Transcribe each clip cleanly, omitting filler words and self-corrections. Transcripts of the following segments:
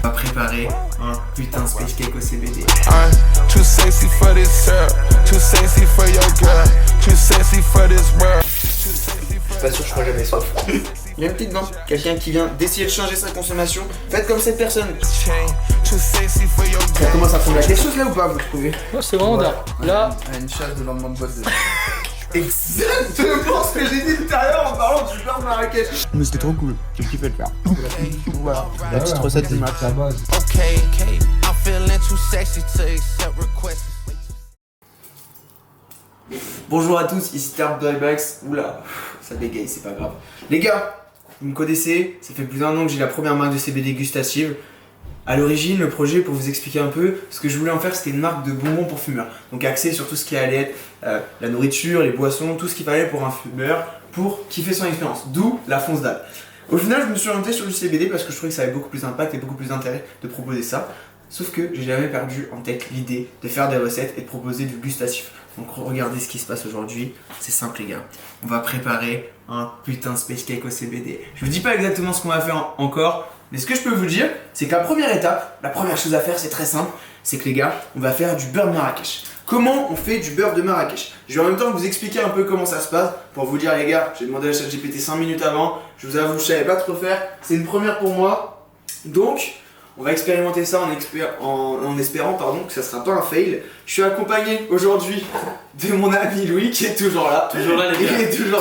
On va préparer un putain de space cake au CBD. Too sexy for this girl, too sexy for your girl, too sexy for this world. Pas sûr, je crois jamais soif. Il y a une petite vente, quelqu'un qui vient d'essayer de changer sa consommation. Faites comme cette personne. Ça commence à ressembler à quelque chose là ou pas, vous trouvez? Oh, c'est vraiment dingue. Là, une chasse de lendemain de boîte de... Exactement ce que j'ai dit tout à l'heure en parlant du beurre Marrakech. Mais c'était trop cool, j'ai kiffé le faire. Voilà, la petite recette du matin. Bonjour à tous, ici Terp Drybax. Oula, ça bégaye, c'est pas grave. Les gars, vous me connaissez, ça fait plus d'un an que j'ai la première marque de CBD gustative. A l'origine, le projet, pour vous expliquer un peu, ce que je voulais en faire, c'était une marque de bonbons pour fumeurs. Donc axé sur tout ce qui allait être la nourriture, les boissons, tout ce qu'il fallait pour un fumeur, pour kiffer son expérience. D'où la fonce dalle. Au final, je me suis orienté sur du CBD parce que je trouvais que ça avait beaucoup plus d'impact et beaucoup plus d'intérêt de proposer ça. Sauf que j'ai jamais perdu en tête l'idée de faire des recettes et de proposer du gustatif. Donc regardez ce qui se passe aujourd'hui, c'est simple les gars. On va préparer un putain de space cake au CBD. Je vous dis pas exactement ce qu'on va faire encore, mais ce que je peux vous dire, c'est que la première étape, la première chose à faire, c'est très simple, c'est que les gars, on va faire du beurre de Marrakech. Comment on fait du beurre de Marrakech? Je vais en même temps vous expliquer un peu comment ça se passe, pour vous dire les gars, j'ai demandé à ChatGPT 5 minutes avant, je vous avoue, je savais pas trop faire, c'est une première pour moi, donc on va expérimenter ça en espérant que ça sera pas un fail. Je suis accompagné aujourd'hui de mon ami Louis qui est toujours là. toujours là les gars. Il est toujours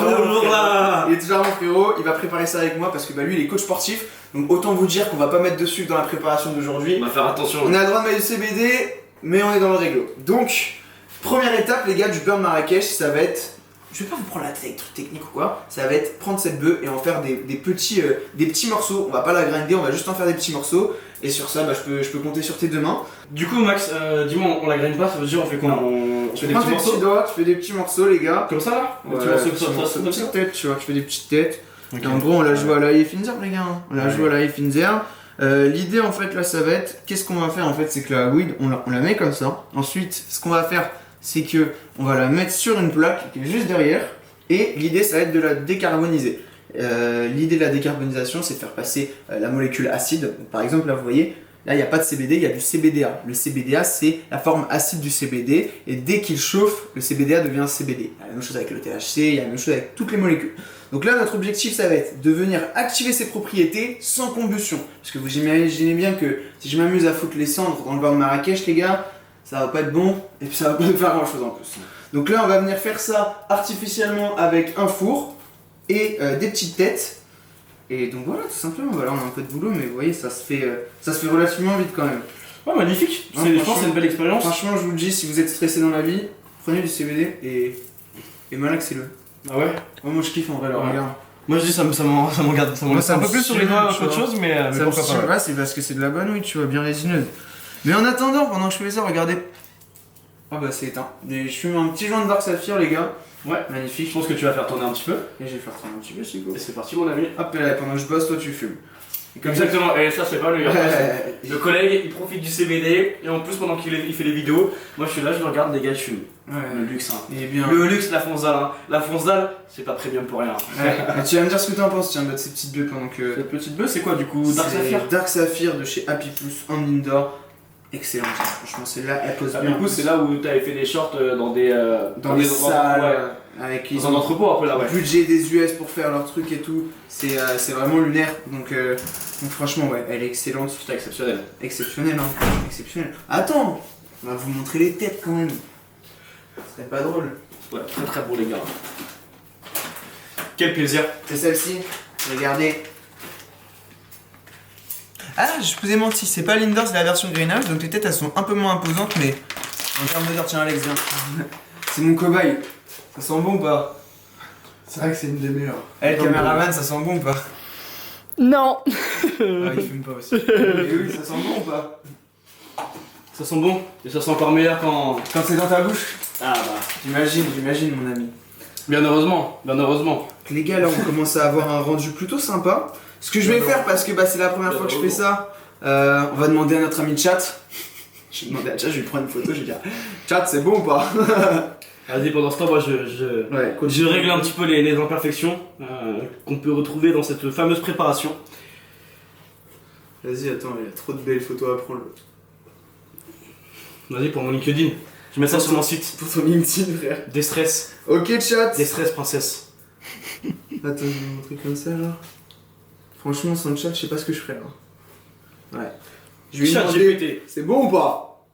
là. Il est toujours là mon frérot. Il va préparer ça avec moi parce que lui il est coach sportif. Donc autant vous dire qu'on va pas mettre de sucre dans la préparation d'aujourd'hui. On va faire attention. On a le droit de mettre du CBD, mais on est dans le réglo. Donc première étape les gars du beurre de Marrakech, ça va être... Je vais pas vous prendre la tête avec truc technique ou quoi, ça va être prendre cette bœuf et en faire des petits morceaux. On va pas la grinder, on va juste en faire des petits morceaux. Et sur ça, je peux compter sur tes deux mains. Du coup, Max, dis-moi, on la graine pas, ça veut dire on fait quoi? Tu fais des petits morceaux. Tu fais des petits morceaux, les gars. Comme ça là? Ouais, des petits morceaux des comme ça? petites têtes, tu vois, tu fais des petites têtes. Okay. Et en gros, on la joue à la Finzer, les gars. On la joue à la Finzer. L'idée en fait là, ça va être, qu'est-ce qu'on va faire en fait, c'est que la weed, on la met comme ça. Ensuite, ce qu'on va faire, c'est que on va la mettre sur une plaque qui est juste derrière. Et l'idée, ça va être de la décarboniser. L'idée de la décarbonisation, c'est de faire passer la molécule acide. Donc, par exemple, là, vous voyez, là, il n'y a pas de CBD, il y a du CBDA. Le CBDA, c'est la forme acide du CBD. Et dès qu'il chauffe, le CBDA devient CBD. Il y a la même chose avec le THC, il y a la même chose avec toutes les molécules. Donc là, notre objectif, ça va être de venir activer ces propriétés sans combustion. Parce que vous imaginez bien que si je m'amuse à foutre les cendres dans le beurre de Marrakech, les gars, ça va pas être bon. Et puis ça va pas me faire grand chose en plus. Donc là, on va venir faire ça artificiellement avec un four et des petites têtes. Et donc voilà, tout simplement, voilà, on a un peu de boulot, mais vous voyez, ça se fait relativement vite quand même. Ouais, magnifique. Non, Je pense que c'est une belle expérience. Franchement, je vous le dis, si vous êtes stressé dans la vie, prenez du CBD et malaxez-le. Ah ouais? Moi, je kiffe en vrai, alors, regarde. Moi je dis ça m'en garde, ça m'en laisse un peu plus sur les doigts qu'autre chose, mais pourquoi pas. Ouais, c'est parce que c'est de la bonne huile, tu vois, bien résineuse. Mais en attendant, pendant que je fais ça, regardez. Ah bah c'est éteint. Je fume un petit joint de Dark Saphir les gars. Ouais, magnifique. Je pense que tu vas faire tourner un petit peu. Et je vais faire tourner un petit peu si go. Et c'est parti mon ami. Hop là, pendant que je bosse, toi tu fumes. Exactement, et ça c'est pas le le collègue il profite du CBD et en plus pendant qu'il fait les vidéos, moi je suis là, je le regarde, les gars je fume. Ouais. Le luxe hein. Et bien. Le luxe, la fonce dalle hein. La fonce dalle, c'est pas premium pour rien. Ouais. Mais tu vas me dire ce que t'en penses, tiens, de ces petites bœufs pendant que. Cette petite bœuf c'est quoi du coup? Dark Saphir? Dark Saphir de chez Happy Plus en indoor. Excellent, franchement celle-là elle pose bien. Du coup c'est là où t'avais fait des shorts dans des salles, ouais. avec ils ont un entrepôt un peu là ouais. Budget des US pour faire leur truc et tout, c'est vraiment lunaire. Donc franchement ouais, elle est excellente. Putain exceptionnel. Exceptionnel hein, exceptionnel. Attends, on va vous montrer les têtes quand même. Ce serait pas drôle. Ouais, très très beau les gars. Quel plaisir. C'est celle-ci, regardez. Ah, je vous ai menti, c'est pas l'Indoor, c'est la version Greenhouse, donc les têtes elles sont un peu moins imposantes, mais en termes d'odeur, tiens Alex, viens. C'est mon cobaye. Ça sent bon ou pas? C'est vrai que c'est une des meilleures. Eh, le caméraman, ça sent bon ou pas? Non. Ah, il fume pas aussi. Oui, ça sent bon ou pas? Ça sent bon et ça sent encore meilleur quand c'est dans ta bouche? Ah bah. J'imagine mon ami. Bien heureusement, bien heureusement. Les gars, là on commence à avoir un rendu plutôt sympa. Ce que je vais faire, parce que c'est la première fois que je fais ça, on va demander à notre ami Chat. Je vais demander à Chat, je vais lui prendre une photo, je vais dire Chat, c'est bon ou pas? Vas-y, pendant ce temps, moi je règle un petit peu les imperfections qu'on peut retrouver dans cette fameuse préparation. Vas-y, attends, il y a trop de belles photos à prendre. Vas-y, pour mon LinkedIn. Je mets ça sur mon site. Pour ton LinkedIn, frère. Déstress. Ok, chat. Déstress, princesse. Attends, je vais vous montrer comme ça, genre. Franchement, sans le chat, je sais pas ce que je ferais, là. Ouais. Je vais lui Chat demander, GPT. c'est bon ou pas?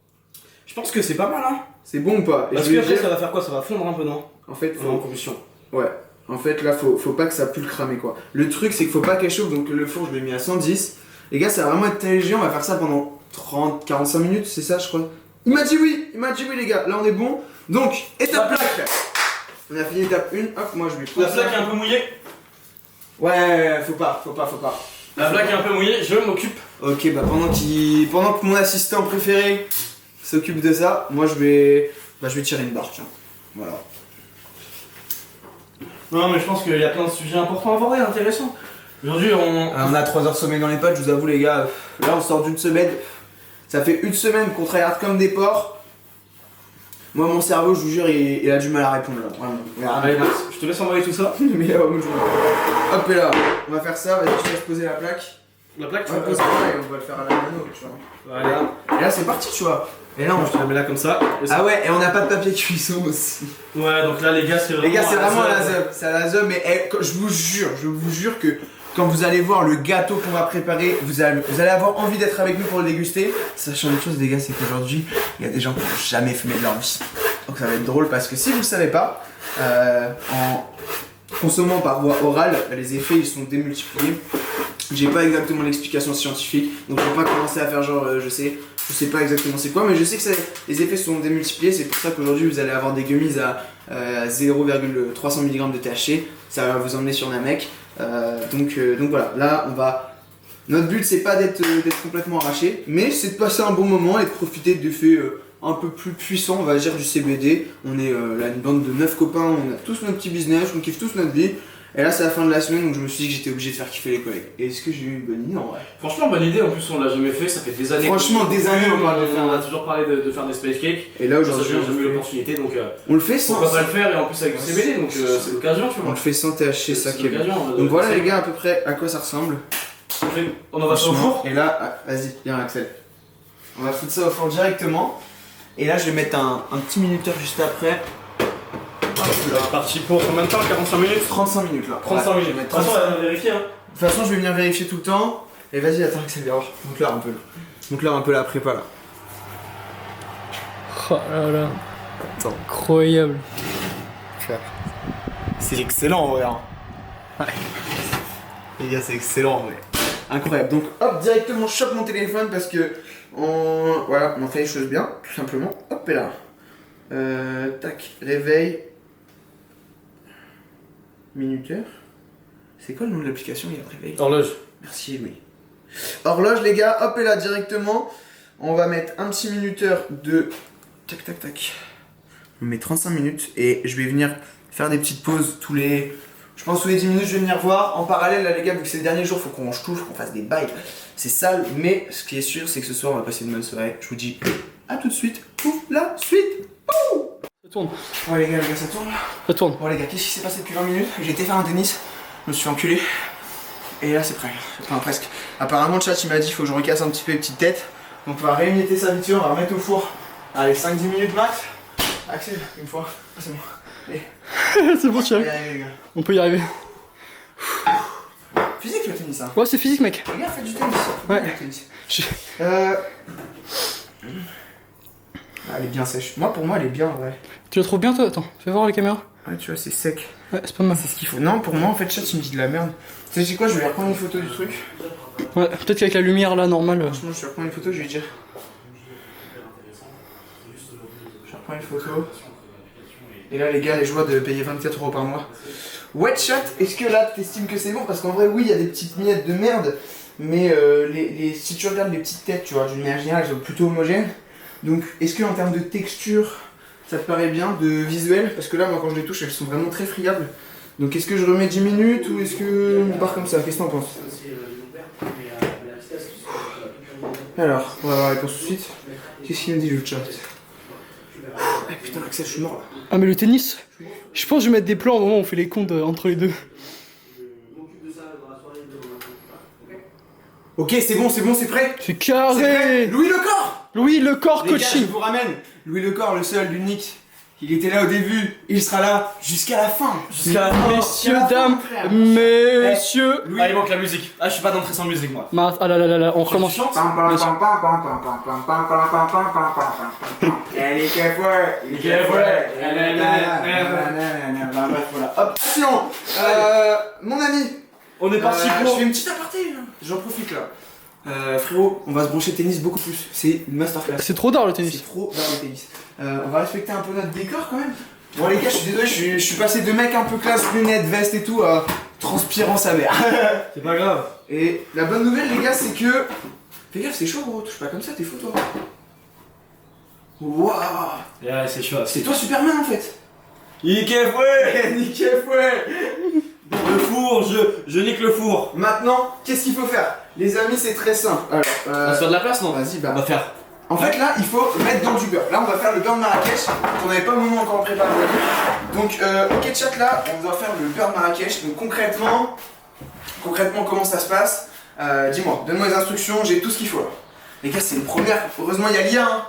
Je pense que c'est pas mal, hein. C'est bon ou pas? Et Parce je vais que lui après, dire- ça va faire quoi? Ça va fondre un peu, non? En fait, En faut... combustion. Ouais. En fait, là, faut pas que ça pue le cramer, quoi. Le truc, c'est qu'il faut pas qu'elle chauffe, donc le four, je l'ai mis à 110. Les gars, ça va vraiment être très léger, on va faire ça pendant 30-45 minutes, c'est ça, je crois. Il m'a dit oui, les gars. Là, on est bon. Donc, étape La 1. On a fini étape 1. Hop, moi, je vais La prendre ça. plaque est un peu mouillée. Ouais, faut pas. La plaque est un peu mouillée, je m'occupe. Ok, bah pendant que mon assistant préféré s'occupe de ça, moi je vais tirer une barre, tiens. Voilà. Non, mais je pense qu'il y a plein de sujets importants à aborder, intéressants. Aujourd'hui, On a 3 heures sommeil dans les pattes, je vous avoue les gars. Là on sort d'une semaine. Ça fait une semaine qu'on travaille comme des porcs. Moi mon cerveau, je vous jure, il a du mal à répondre là. Vraiment. Allez, Max, je te laisse envoyer tout ça. Mais là, moi, hop et là, on va faire ça, vas-y, je te laisse poser la plaque. La plaque, tu Ouais, vas pose poser. ça et on va le faire à la mano, tu vois. Voilà. Et là c'est parti, tu vois. Et là on... Je te la mets là comme ça. Et ça- Ah ouais, et on n'a pas de papier cuisson aussi. Ouais, donc là, les gars, c'est vraiment. Les gars, c'est vraiment à la zone. zeub, c'est à la zeub, mais je vous jure que quand vous allez voir le gâteau qu'on va préparer, vous allez avoir envie d'être avec nous pour le déguster. Sachant une chose, les gars, c'est qu'aujourd'hui, il y a des gens qui n'ont jamais fumé de leur vie. Donc ça va être drôle parce que si vous le savez pas, en consommant par voie orale, les effets ils sont démultipliés. J'ai pas exactement l'explication scientifique, donc je vais pas commencer à faire genre je sais pas exactement c'est quoi, mais je sais que les effets sont démultipliés, c'est pour ça qu'aujourd'hui vous allez avoir des gummies à 0,300 mg de THC, ça va vous emmener sur Namek. Donc voilà, là notre but c'est pas d'être complètement arraché, mais c'est de passer un bon moment et de profiter d'effets un peu plus puissants, on va dire, du CBD. On est là une bande de 9 copains, on a tous notre petit business, on kiffe tous notre vie. Et là c'est la fin de la semaine, donc je me suis dit que j'étais obligé de faire kiffer les collègues. Et est-ce que j'ai eu une bonne idée en vrai? Franchement, bonne idée. En plus, on l'a jamais fait. Ça fait des années. Franchement, des années on parle de faire. On a toujours parlé de faire des space cakes. Et là Aujourd'hui, aujourd'hui on a eu l'opportunité. Donc, on le fait sans... pourquoi pas le faire et en plus avec du CBD. Donc, c'est l'occasion, tu On vois. le fait sans THC, ça qui est bien. l'occasion. Donc voilà les gars à peu près à quoi ça ressemble. On en va ça au four. Et là, vas-y, viens Axel. On va foutre ça au four directement. Et là je vais mettre un petit minuteur juste après. C'est parti pour combien de temps? 45 minutes? 35 minutes là. 35 minutes. Je vais De mettre toute façon, 35. on va vérifier. Hein. De toute façon je vais venir vérifier tout le temps. Et vas-y attends Axel, viens voir. Donc là un peu. Donc là un peu la prépa là. Oh là là. Attends. Incroyable. C'est excellent en vrai. Hein. Ouais. Les gars c'est excellent en vrai. Incroyable. Donc hop directement je chope mon téléphone parce que voilà, on fait les choses bien, tout simplement. Hop et là. Tac, réveil. Minuteur. C'est quoi le nom de l'application? Il y a le réveil. Horloge. Merci, oui. Horloge, les gars, hop et là directement. On va mettre un petit minuteur de. Tac, tac, tac. On met 35 minutes et je vais venir faire des petites pauses tous les. Je pense tous les 10 minutes, je vais venir voir. En parallèle, là, les gars, vu que c'est le dernier jour, faut qu'on mange tout, faut qu'on fasse des bails. C'est sale, mais ce qui est sûr, c'est que ce soir, on va passer une bonne soirée. Je vous dis à tout de suite pour la suite. Ça tourne. Ouais, les gars, ça tourne. Ça tourne. Bon les gars, qu'est-ce qui s'est passé depuis 20 minutes? J'ai été faire un tennis, je me suis enculé. Et là c'est prêt, enfin presque. Apparemment le chat il m'a dit qu'il faut que je recasse un petit peu les petites têtes. Donc on va réuniter ça vite fait, on va remettre au four. Allez 5-10 minutes max. Axel, une fois. Ah, c'est bon. Allez, C'est bon, tu on y va y arrives. arriver les gars. On peut y arriver. Physique le tennis hein. Ouais, c'est physique, mec. Les gars, faites du tennis. Ouais. Du tennis. Je- Ah, elle est bien sèche. Pour moi elle est bien ouais. Tu la trouves bien, toi? Attends, fais voir la caméra. Ouais tu vois c'est sec. Ouais, c'est pas mal. C'est ce qu'il faut. Non pour moi en fait le chat il me dit de la merde. Tu sais quoi, je vais aller reprendre une photo du truc. Ouais, peut-être qu'avec la lumière là, normale. Franchement, je vais reprendre une photo, je vais dire. Je reprends une photo. Et là, les gars, les joies de payer 24 € par mois. Wet shot, est-ce que là, t'estimes que c'est bon? Parce qu'en vrai, oui, il y a des petites miettes de merde. Mais si tu regardes les petites têtes, tu vois, d'une manière générale, elles sont plutôt homogènes. Donc, est-ce que en termes de texture, ça te paraît bien, de visuel? Parce que là, moi, quand je les touche, elles sont vraiment très friables. Donc, est-ce que je remets 10 minutes ou est-ce que on part comme ça? Qu'est-ce que t'en penses? Alors, on va voir la réponse tout de suite. Qu'est-ce qu'il me dit le chat? Ah putain, Axel, je suis mort là. Ah, mais le tennis, je pense que je vais mettre des plans au moment où on fait les comptes entre les deux. Ok, c'est bon, c'est prêt. C'est C'est prêt. carré. Louis Lecor. Louis le corps Les gars, je coaching. vous ramène. Louis Lecor, le seul, l'unique. Il était là au début, il sera là jusqu'à la fin. Jusqu'à la fin. Messieurs, Jusqu'à la fin, dames, mon frère. messieurs. Louis. Ah, il manque la musique. Ah, je suis pas d'entrée sans musique, moi. Ah là là là là, on recommence. Tu chantes Bref, voilà. Hop, action. Mon ami, On est parti je pour. fais une petite aparté, là. J'en profite là. Frérot, on va se brancher tennis beaucoup plus. C'est une masterclass. C'est trop tard le C'est tennis. trop dans le tennis. On va respecter un peu notre décor quand même. Bon les gars, je suis désolé, je suis passé de mec un peu classe, lunettes, veste et tout à transpirant sa mère. C'est pas grave. Et la bonne nouvelle les gars, c'est que... Fais gaffe, c'est chaud gros, touche pas comme ça, t'es fou toi. Waouh. Ouais, c'est chaud. C'est toi Superman en fait. Nickel, ouais. Nickel fouet. Le four, je nique le four. Maintenant, qu'est-ce qu'il faut faire? Les amis, c'est très simple. Alors, On se fait de la place, non? vas-y, On bah... va faire. En fait là, il faut mettre dans du beurre. Là, on va faire le beurre de Marrakech. On n'avait pas le moment encore préparé. Donc, ok chat là, on doit faire le beurre de Marrakech. Donc concrètement, comment ça se passe? Dis-moi, donne-moi les instructions, j'ai tout ce qu'il faut là. Les gars, c'est une première. Heureusement, il y a l'IA. Hein.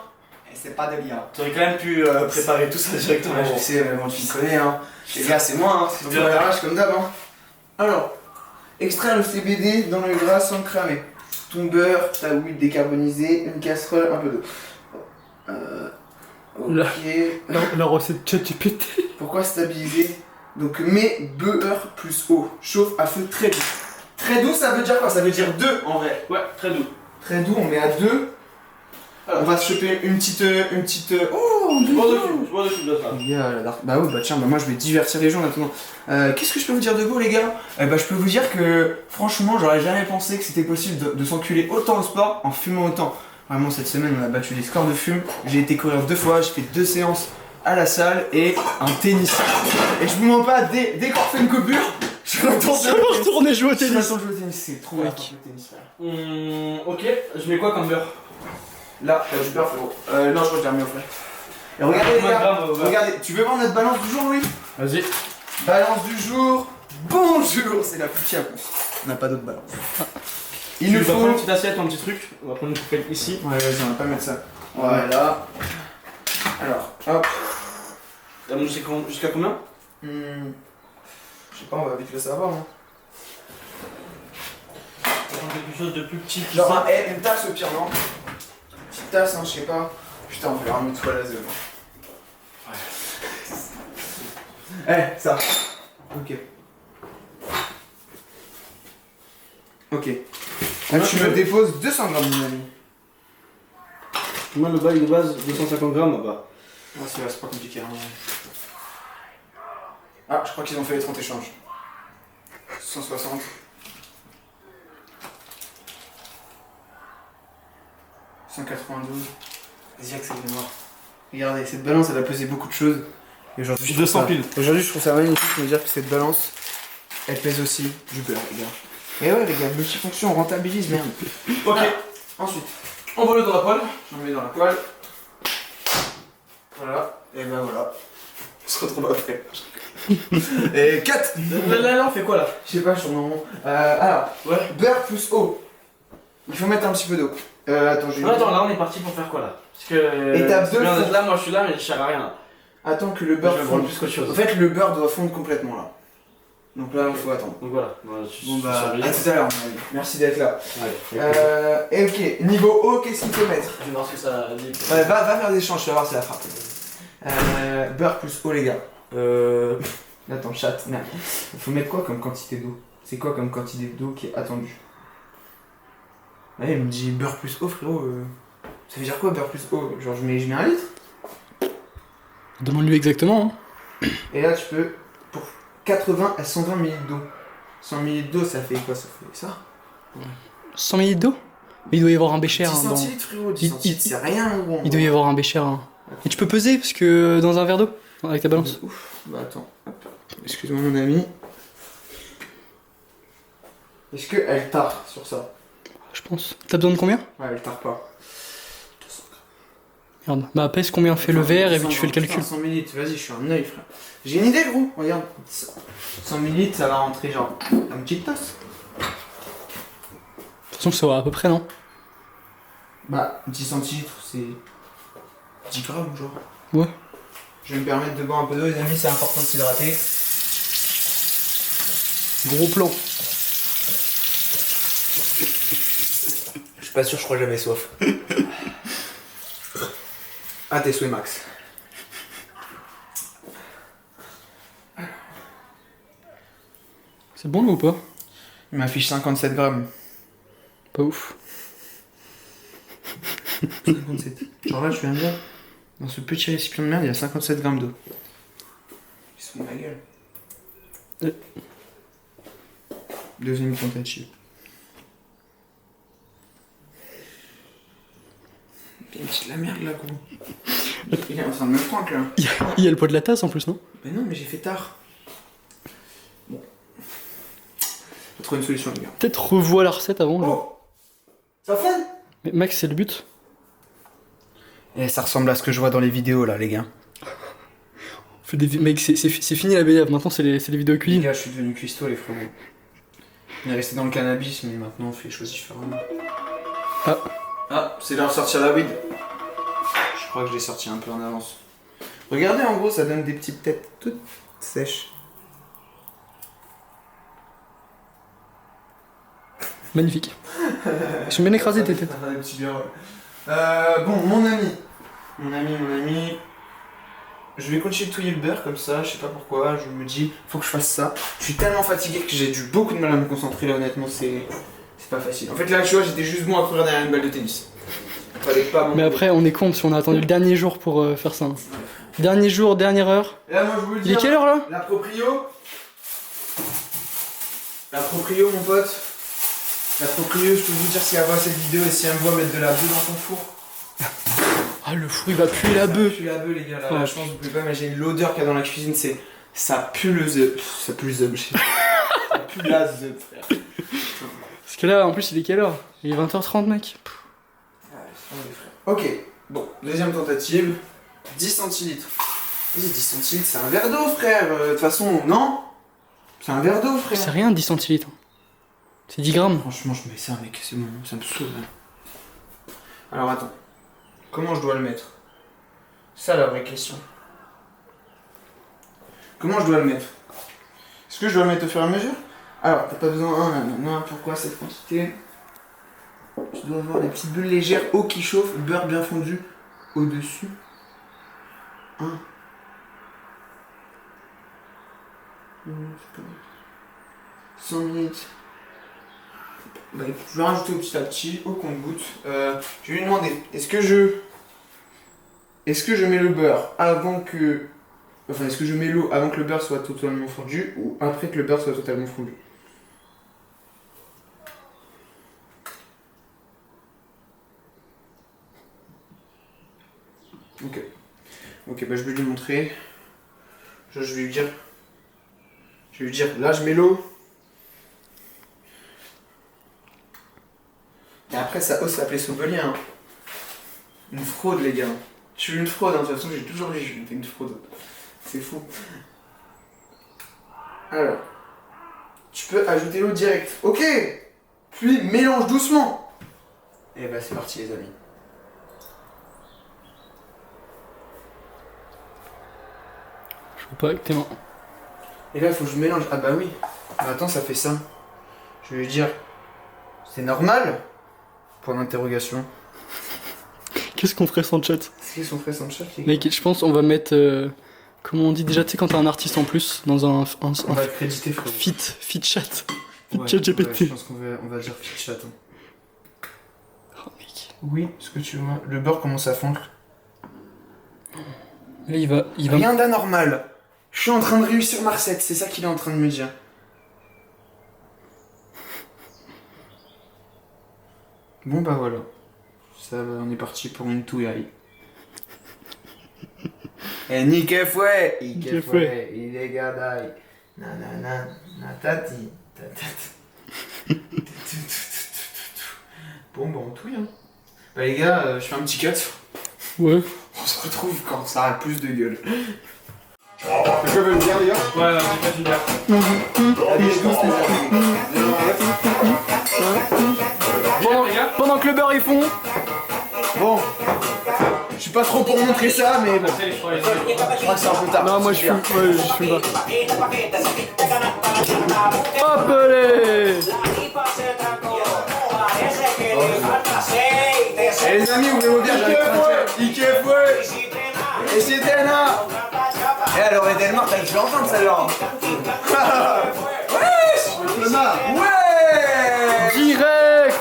Et c'est pas de l'IA. T'aurais quand même pu préparer tout ça directement. Ouais, je sais, mais bon, tu me connais. Hein. Les gars, c'est moi. Hein. C'est tout à l'arrache comme d'hab. Hein. Alors, extraire le CBD dans le gras sans cramer. Ton beurre, ta huile décarbonisée, une casserole, un peu d'eau. Là. Ok. La recette ChatGPT. Pourquoi stabiliser? Donc mets beurre plus eau. Chauffe à feu très doux. Très doux, ça veut dire quoi? Ça veut dire 2 en vrai. Ouais, très doux. Très doux, on met à 2. On va se choper une petite. Oh, Je bois dessus, de ça. les gars, bah oui, bah tiens, bah moi je vais divertir les gens maintenant. Qu'est-ce que je peux vous dire de beau, les gars? Bah je peux vous dire que franchement, j'aurais jamais pensé que c'était possible de s'enculer autant au sport en fumant autant. Vraiment, cette semaine, on a battu les scores de fume. J'ai été courir 2 fois, j'ai fait 2 séances à la salle et un tennis. Et je vous mens pas, dès qu'on fait une coupure, je retourne Ça va retourner jouer au tennis. jouer au tennis, c'est trop bien le tennis, frère. Ok, je mets quoi comme beurre? Là, t'as du beurre, frérot. Non, je retire mieux, frère. Et regardez, les Combien de gars, grammes, beurre regardez, tu veux voir notre balance du jour, Louis? Vas-y. Balance du jour, bonjour, c'est la plus fiable. On n'a pas d'autre balance. Il nous Tu vas prendre faut... une petite assiette, un petit truc. On va prendre une poubelle ici. Ouais, vas-y, on va pas mettre ça. Voilà. Alors, hop. T'as mangé jusqu'à combien? Je sais pas, on va vite le savoir. Hein. On va prendre quelque chose de plus petit. Genre, une tasse au pire, non? Petite tasse, hein, je sais pas. Putain, on verra une fois la zone. Eh, ça. Ok. Ok. Là, tu me déposes 200 grammes, mon ami. Moi, le bail de base, 250 grammes, bah. Ah, c'est pas compliqué. Hein. Ah, je crois qu'ils ont fait les 30 échanges. 160. 192. Vas-y, accélère-moi. Regardez, cette balance, elle a pesé beaucoup de choses. Et aujourd'hui, je trouve 200 ça- piles. Aujourd'hui, je trouve ça magnifique de me dire que cette balance, elle pèse aussi du beurre, les gars. Et ouais, les gars, multifonction, on rentabilise, merde. Ok. Ensuite, On va le dans la poêle. j'en mets dans la poêle. Voilà. Et ben voilà. On se retrouve après. Et 4. Là, on fait quoi là? Je sais pas, je tourne en rond. Alors, Ouais. beurre plus eau. Il faut mettre un petit peu d'eau. Attends, j'ai. Attends, là, on est parti pour faire quoi là? Parce que. Étape c'est 2, bien faut- d'être là, moi je suis là, mais je sers à rien là. Attends que le Je beurre vais prendre fonde. plus qu'autre chose. En fait, le beurre doit fondre complètement là. Donc là, il faut attendre. Donc voilà. Moi, je Bon suis bah, surveillé. à tout à l'heure, mon ami. Merci d'être là. Ouais. Et ok, niveau eau, qu'est-ce qu'il faut mettre? Je vais voir ce que ça dit. Ouais, va faire des échanges, tu vas voir, c'est la frappe. Beurre plus eau, les gars. Attends, chat, merde. Il faut mettre quoi comme quantité d'eau? C'est quoi comme quantité d'eau qui est attendue? Ouais, il me dit beurre plus eau, frérot. Ça veut dire quoi, beurre plus eau? Genre, je mets 1 litre? Demande-lui exactement. Hein. Et là, tu peux, pour 80 à 120 ml d'eau. 100 ml d'eau, ça fait quoi? Ça fait ça? 100 ml d'eau. Mais il doit y avoir un bécher. 10 Hein, dans... centilitres, frérot, 10 Il- centilitres, c'est rien, gros. Il doit y avoir un bécher. Hein. Et tu peux peser parce que dans un verre d'eau avec ta balance. Ouf, bah attends, hop. Excuse-moi, mon ami. Est-ce qu'elle tard sur ça? Je pense. T'as besoin de combien? Ouais, elle tard pas. Regarde. Bah pèse combien fait le verre et puis tu fais le calcul. 100 ml, vas-y, je suis un œil, frère. J'ai une idée, gros, regarde. 100 ml, ça va rentrer genre dans une petite tasse. façon, ça va à peu près, non? Bah, 10 centilitres, c'est 10 grammes, genre. Ouais. Je vais me permettre de boire un peu d'eau, les amis, c'est important de s'hydrater. Gros plan. Je suis pas sûr, je crois que j'avais soif. Ah, tes souhaits, Max. C'est bon là ou pas? Il m'affiche 57 grammes. Pas ouf. 57. Genre là, je viens de dire, dans ce petit récipient de merde, il y a 57 grammes d'eau. Ils se font de ma gueule. Deuxième tentative. Il y a une petite la merde là, gros. Il est en train de me franque là. Il y a le poids de la tasse en plus, non? Mais non, mais j'ai fait tard. Bon. Faut trouver une solution, les gars. Peut-être revois la recette avant. Genre. Oh, ça fait. Mais Max, c'est le but. Et ça ressemble à ce que je vois dans les vidéos là, les gars. Mec, c'est fini la BF, maintenant c'est les vidéos Les cuisine. gars, je suis devenu cuistot, les frérots. On est resté dans le cannabis, mais maintenant on fait les choses différemment. Ah, c'est l'heure de sortir la weed. Je crois que je l'ai sorti un peu en avance. Regardez, en gros, ça donne des petites têtes toutes sèches. Magnifique. Ils sont bien écrasés tes têtes. Des petits bières, ouais. Bon, mon ami. Je vais continuer de touiller le beurre comme ça, je sais pas pourquoi, je me dis, faut que je fasse ça. Je suis tellement fatigué que j'ai eu beaucoup de mal à me concentrer là, honnêtement, c'est pas facile. En fait, là, tu vois, j'étais juste bon à courir derrière une balle de tennis. Fallait pas bon. Mais après, on est con parce qu'on a attendu le dernier jour pour faire ça. Dernier jour, dernière heure. Et là, moi, je vous le dis. Il est quelle heure là? La proprio, mon pote. La proprio, je peux vous dire si elle voit cette vidéo et si elle me voit mettre de la bœuf dans son four. Ah, le four il va puer la Ça bœuf. pue la bœuf, les gars. Là, Oh. là, je pense que vous pouvez pas imaginer l'odeur qu'il y a dans la cuisine. C'est. Ça pue le zeup. Ça pue le zeup. Ça pue la zeup, frère. Parce que là, en plus, il est quelle heure? Il est 20h30, mec. Ok, bon, deuxième tentative. 10 centilitres. Vas-y, 10 centilitres, c'est un verre d'eau, frère. De toute façon, non? C'est un verre d'eau, frère. C'est rien, 10 centilitres. C'est 10 grammes. Franchement, je mets ça, mec, c'est bon, ça me saoule. Hein. Alors, attends. Comment je dois le mettre? Ça, la vraie question. Comment je dois le mettre? Est-ce que je dois le mettre au fur et à mesure? Alors, t'as pas besoin... Non, pourquoi cette quantité? Tu dois avoir des petites bulles légères, eau qui chauffe, beurre bien fondu au-dessus. 100 minutes. Bah, je vais rajouter au petit à petit, au compte-gouttes. Je vais lui demander, est-ce que je mets le beurre avant que... Enfin, est-ce que je mets l'eau avant que le beurre soit totalement fondu ou après que le beurre soit totalement fondu? Ok, bah je vais lui montrer. Je vais lui dire... là je mets l'eau. Et après ça ose s'appeler sommelier, hein. Une fraude, les gars. Je suis une fraude, hein. De toute façon j'ai toujours dit que j'étais une fraude. C'est fou. Alors, tu peux ajouter l'eau direct. Ok. Puis mélange doucement. Et bah c'est parti, les amis. Je veux pas avec tes mains. Et là il faut que je mélange. Ah bah oui. Mais attends, ça fait ça. Je vais lui dire, c'est normal? Point d'interrogation. Qu'est-ce qu'on ferait sans chat? Est-ce qu'ils sont frais sans chat, les gars? Mec, je pense on va mettre. Comment on dit déjà, tu sais, quand t'as un artiste en plus dans un On va le créditer, frérot. fit chat. Ouais, Chat GPT. ouais, je pense qu'on va dire fit chat. Hein. Oh, mec. Oui, ce que tu vois. Le beurre commence à fondre. Là, il va. Rien d'anormal. Je suis en train de réussir ma recette, c'est ça qu'il est en train de me dire. Bon bah voilà. Ça va, on est parti pour une touille. Et nickel fouet, nickel fouet, il est gadaille. Nanana, natati, tatati. Bon bah on touille, hein. Bah les gars, je fais un petit cut. Ouais. On se retrouve quand ça a plus de gueule. Je veux le dire, les gars. Ouais, j'ai pas fini. Allez, je Pendant que le beurre il fond. Bon. Je suis pas trop pour montrer ça, mais bon. Je crois que c'est un peu tard. Non, moi je fume. Ouais, je fume pas. Hop allez. Eh les amis, ouvrez-moi bien, j'arrive tranquille. Ike fouet. Et c'était là. Eh alors, Edelmar, t'as dû l'entendre ça alors. Wesh. Ouais. Direct.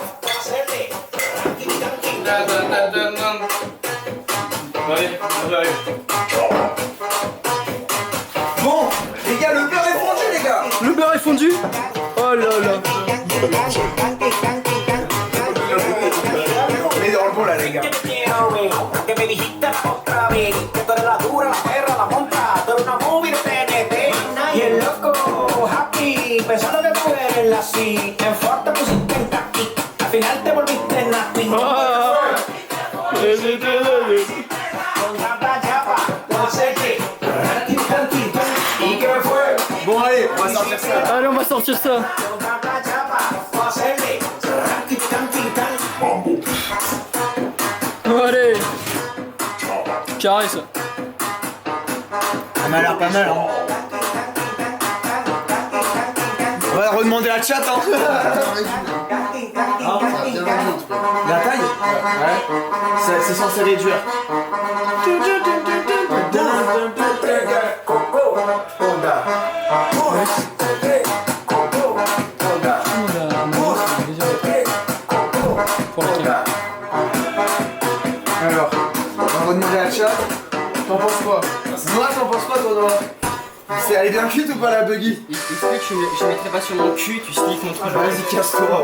Allez, allez. Bon, les gars, le beurre est fondu, les gars. Le beurre est fondu. Oh là là. On est dans le bon là, les gars. Y el loco happy, pensando que tú eres la así. En Ford te pusiste en taqui, al final te volviste nasty. Con tanta chapa, no sé qué. ¿Y qué fue? Bon, allez, on va sortir ça. Allez, on va sortir ça. Con tanta chapa, no hacerle. Allez. Carré ça. Ça m'a l'air pas mal, hein. On va redemander à chat, hein. La taille? Ouais. C'est censé réduire. Alors, on va redemander à chat. T'en penses quoi? Moi, t'en penses quoi, toi, Noah? C'est allé bien cuite ou pas la buggy? Il faut que je mettrai pas sur mon cul, tu sniffes mon truc. Vas-y, casse-toi.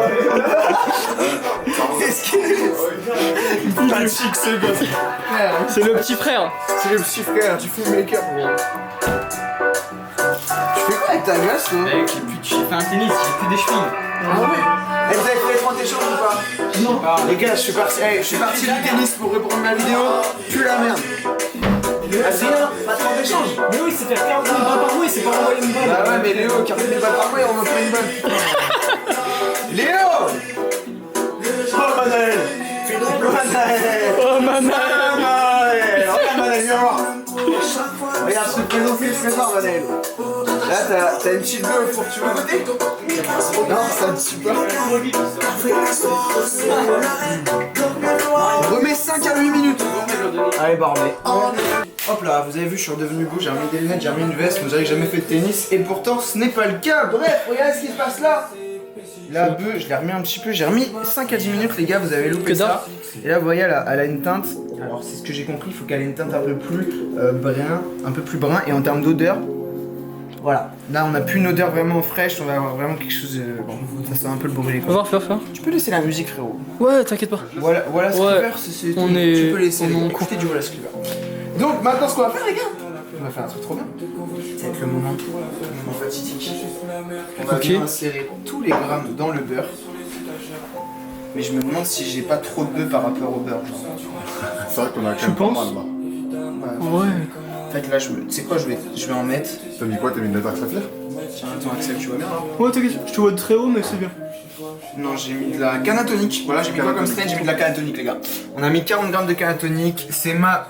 Qu'est-ce qu'il est? Pas chic ce gosse. C'est le petit frère. C'est le petit frère, tu fais make-up. Tu fais quoi avec ta gosse, toi? Mec, j'ai fait un tennis, j'ai plus des chevilles. Ah ouais? Eh, vous avez fait prendre des choses ou pas? Non. Les gars, je suis parti du tennis pour reprendre ma vidéo. Plus la merde. Ah c'est bien, pas de temps d'échange. Mais oui, c'est faire 40 balles par mois, c'est pas envoyer une balle. Bah ouais, mais Léo, 40 000 balles par mois, on va pas une balle. Léo! Oh Manaël! Oh maman. Manaël! Regarde Manaël, viens voir. Regarde, je te présente le trésor Manaël. Là, t'as une petite bœuf pour que tu veux goûter? Non, ça ne suit pas. Remets 5 à 8 minutes. Allez, bah remets. Hop là, vous avez vu, je suis redevenu beau, j'ai remis des lunettes, j'ai remis une veste, vous avez jamais fait de tennis, et pourtant ce n'est pas le cas. Bref, regardez ce qui se passe là. La bœuf, je l'ai remis un petit peu, j'ai remis 5 à 10 minutes, les gars, vous avez loupé Que ça. Et là, vous voyez, elle a une teinte, alors c'est ce que j'ai compris, il faut qu'elle ait une teinte un peu plus brun, et en termes d'odeur, voilà. Là, on n'a plus une odeur vraiment fraîche, on va avoir vraiment quelque chose de... Bon, ça sent un peu le brûlé. On va voir, faire. Tu peux laisser la musique, frérot. Ouais, t'inquiète pas. Voilà Skipper, tu peux laisser on écouter du Voilà Skipper. Donc maintenant ce qu'on va faire les gars, on va faire un truc trop bien. Ça va être le moment fatidique. On va bien insérer tous les grammes dans le beurre. Mais je me demande si j'ai pas trop de bœuf par rapport au beurre. C'est vrai qu'on a quand même pas mal là. Ouais. En fait là tu sais quoi, je vais en mettre. T'as mis quoi? T'as mis une lettre à saphir? Tiens, attends Axel, tu vois bien là? Ouais, t'inquiète, je te vois de très haut, mais c'est bien. Non, j'ai mis de la canne à tonique. Voilà, j'ai mis quoi comme strain? J'ai mis de la canne à tonique les gars. On a mis 40 grammes de canne à tonique. C'est ma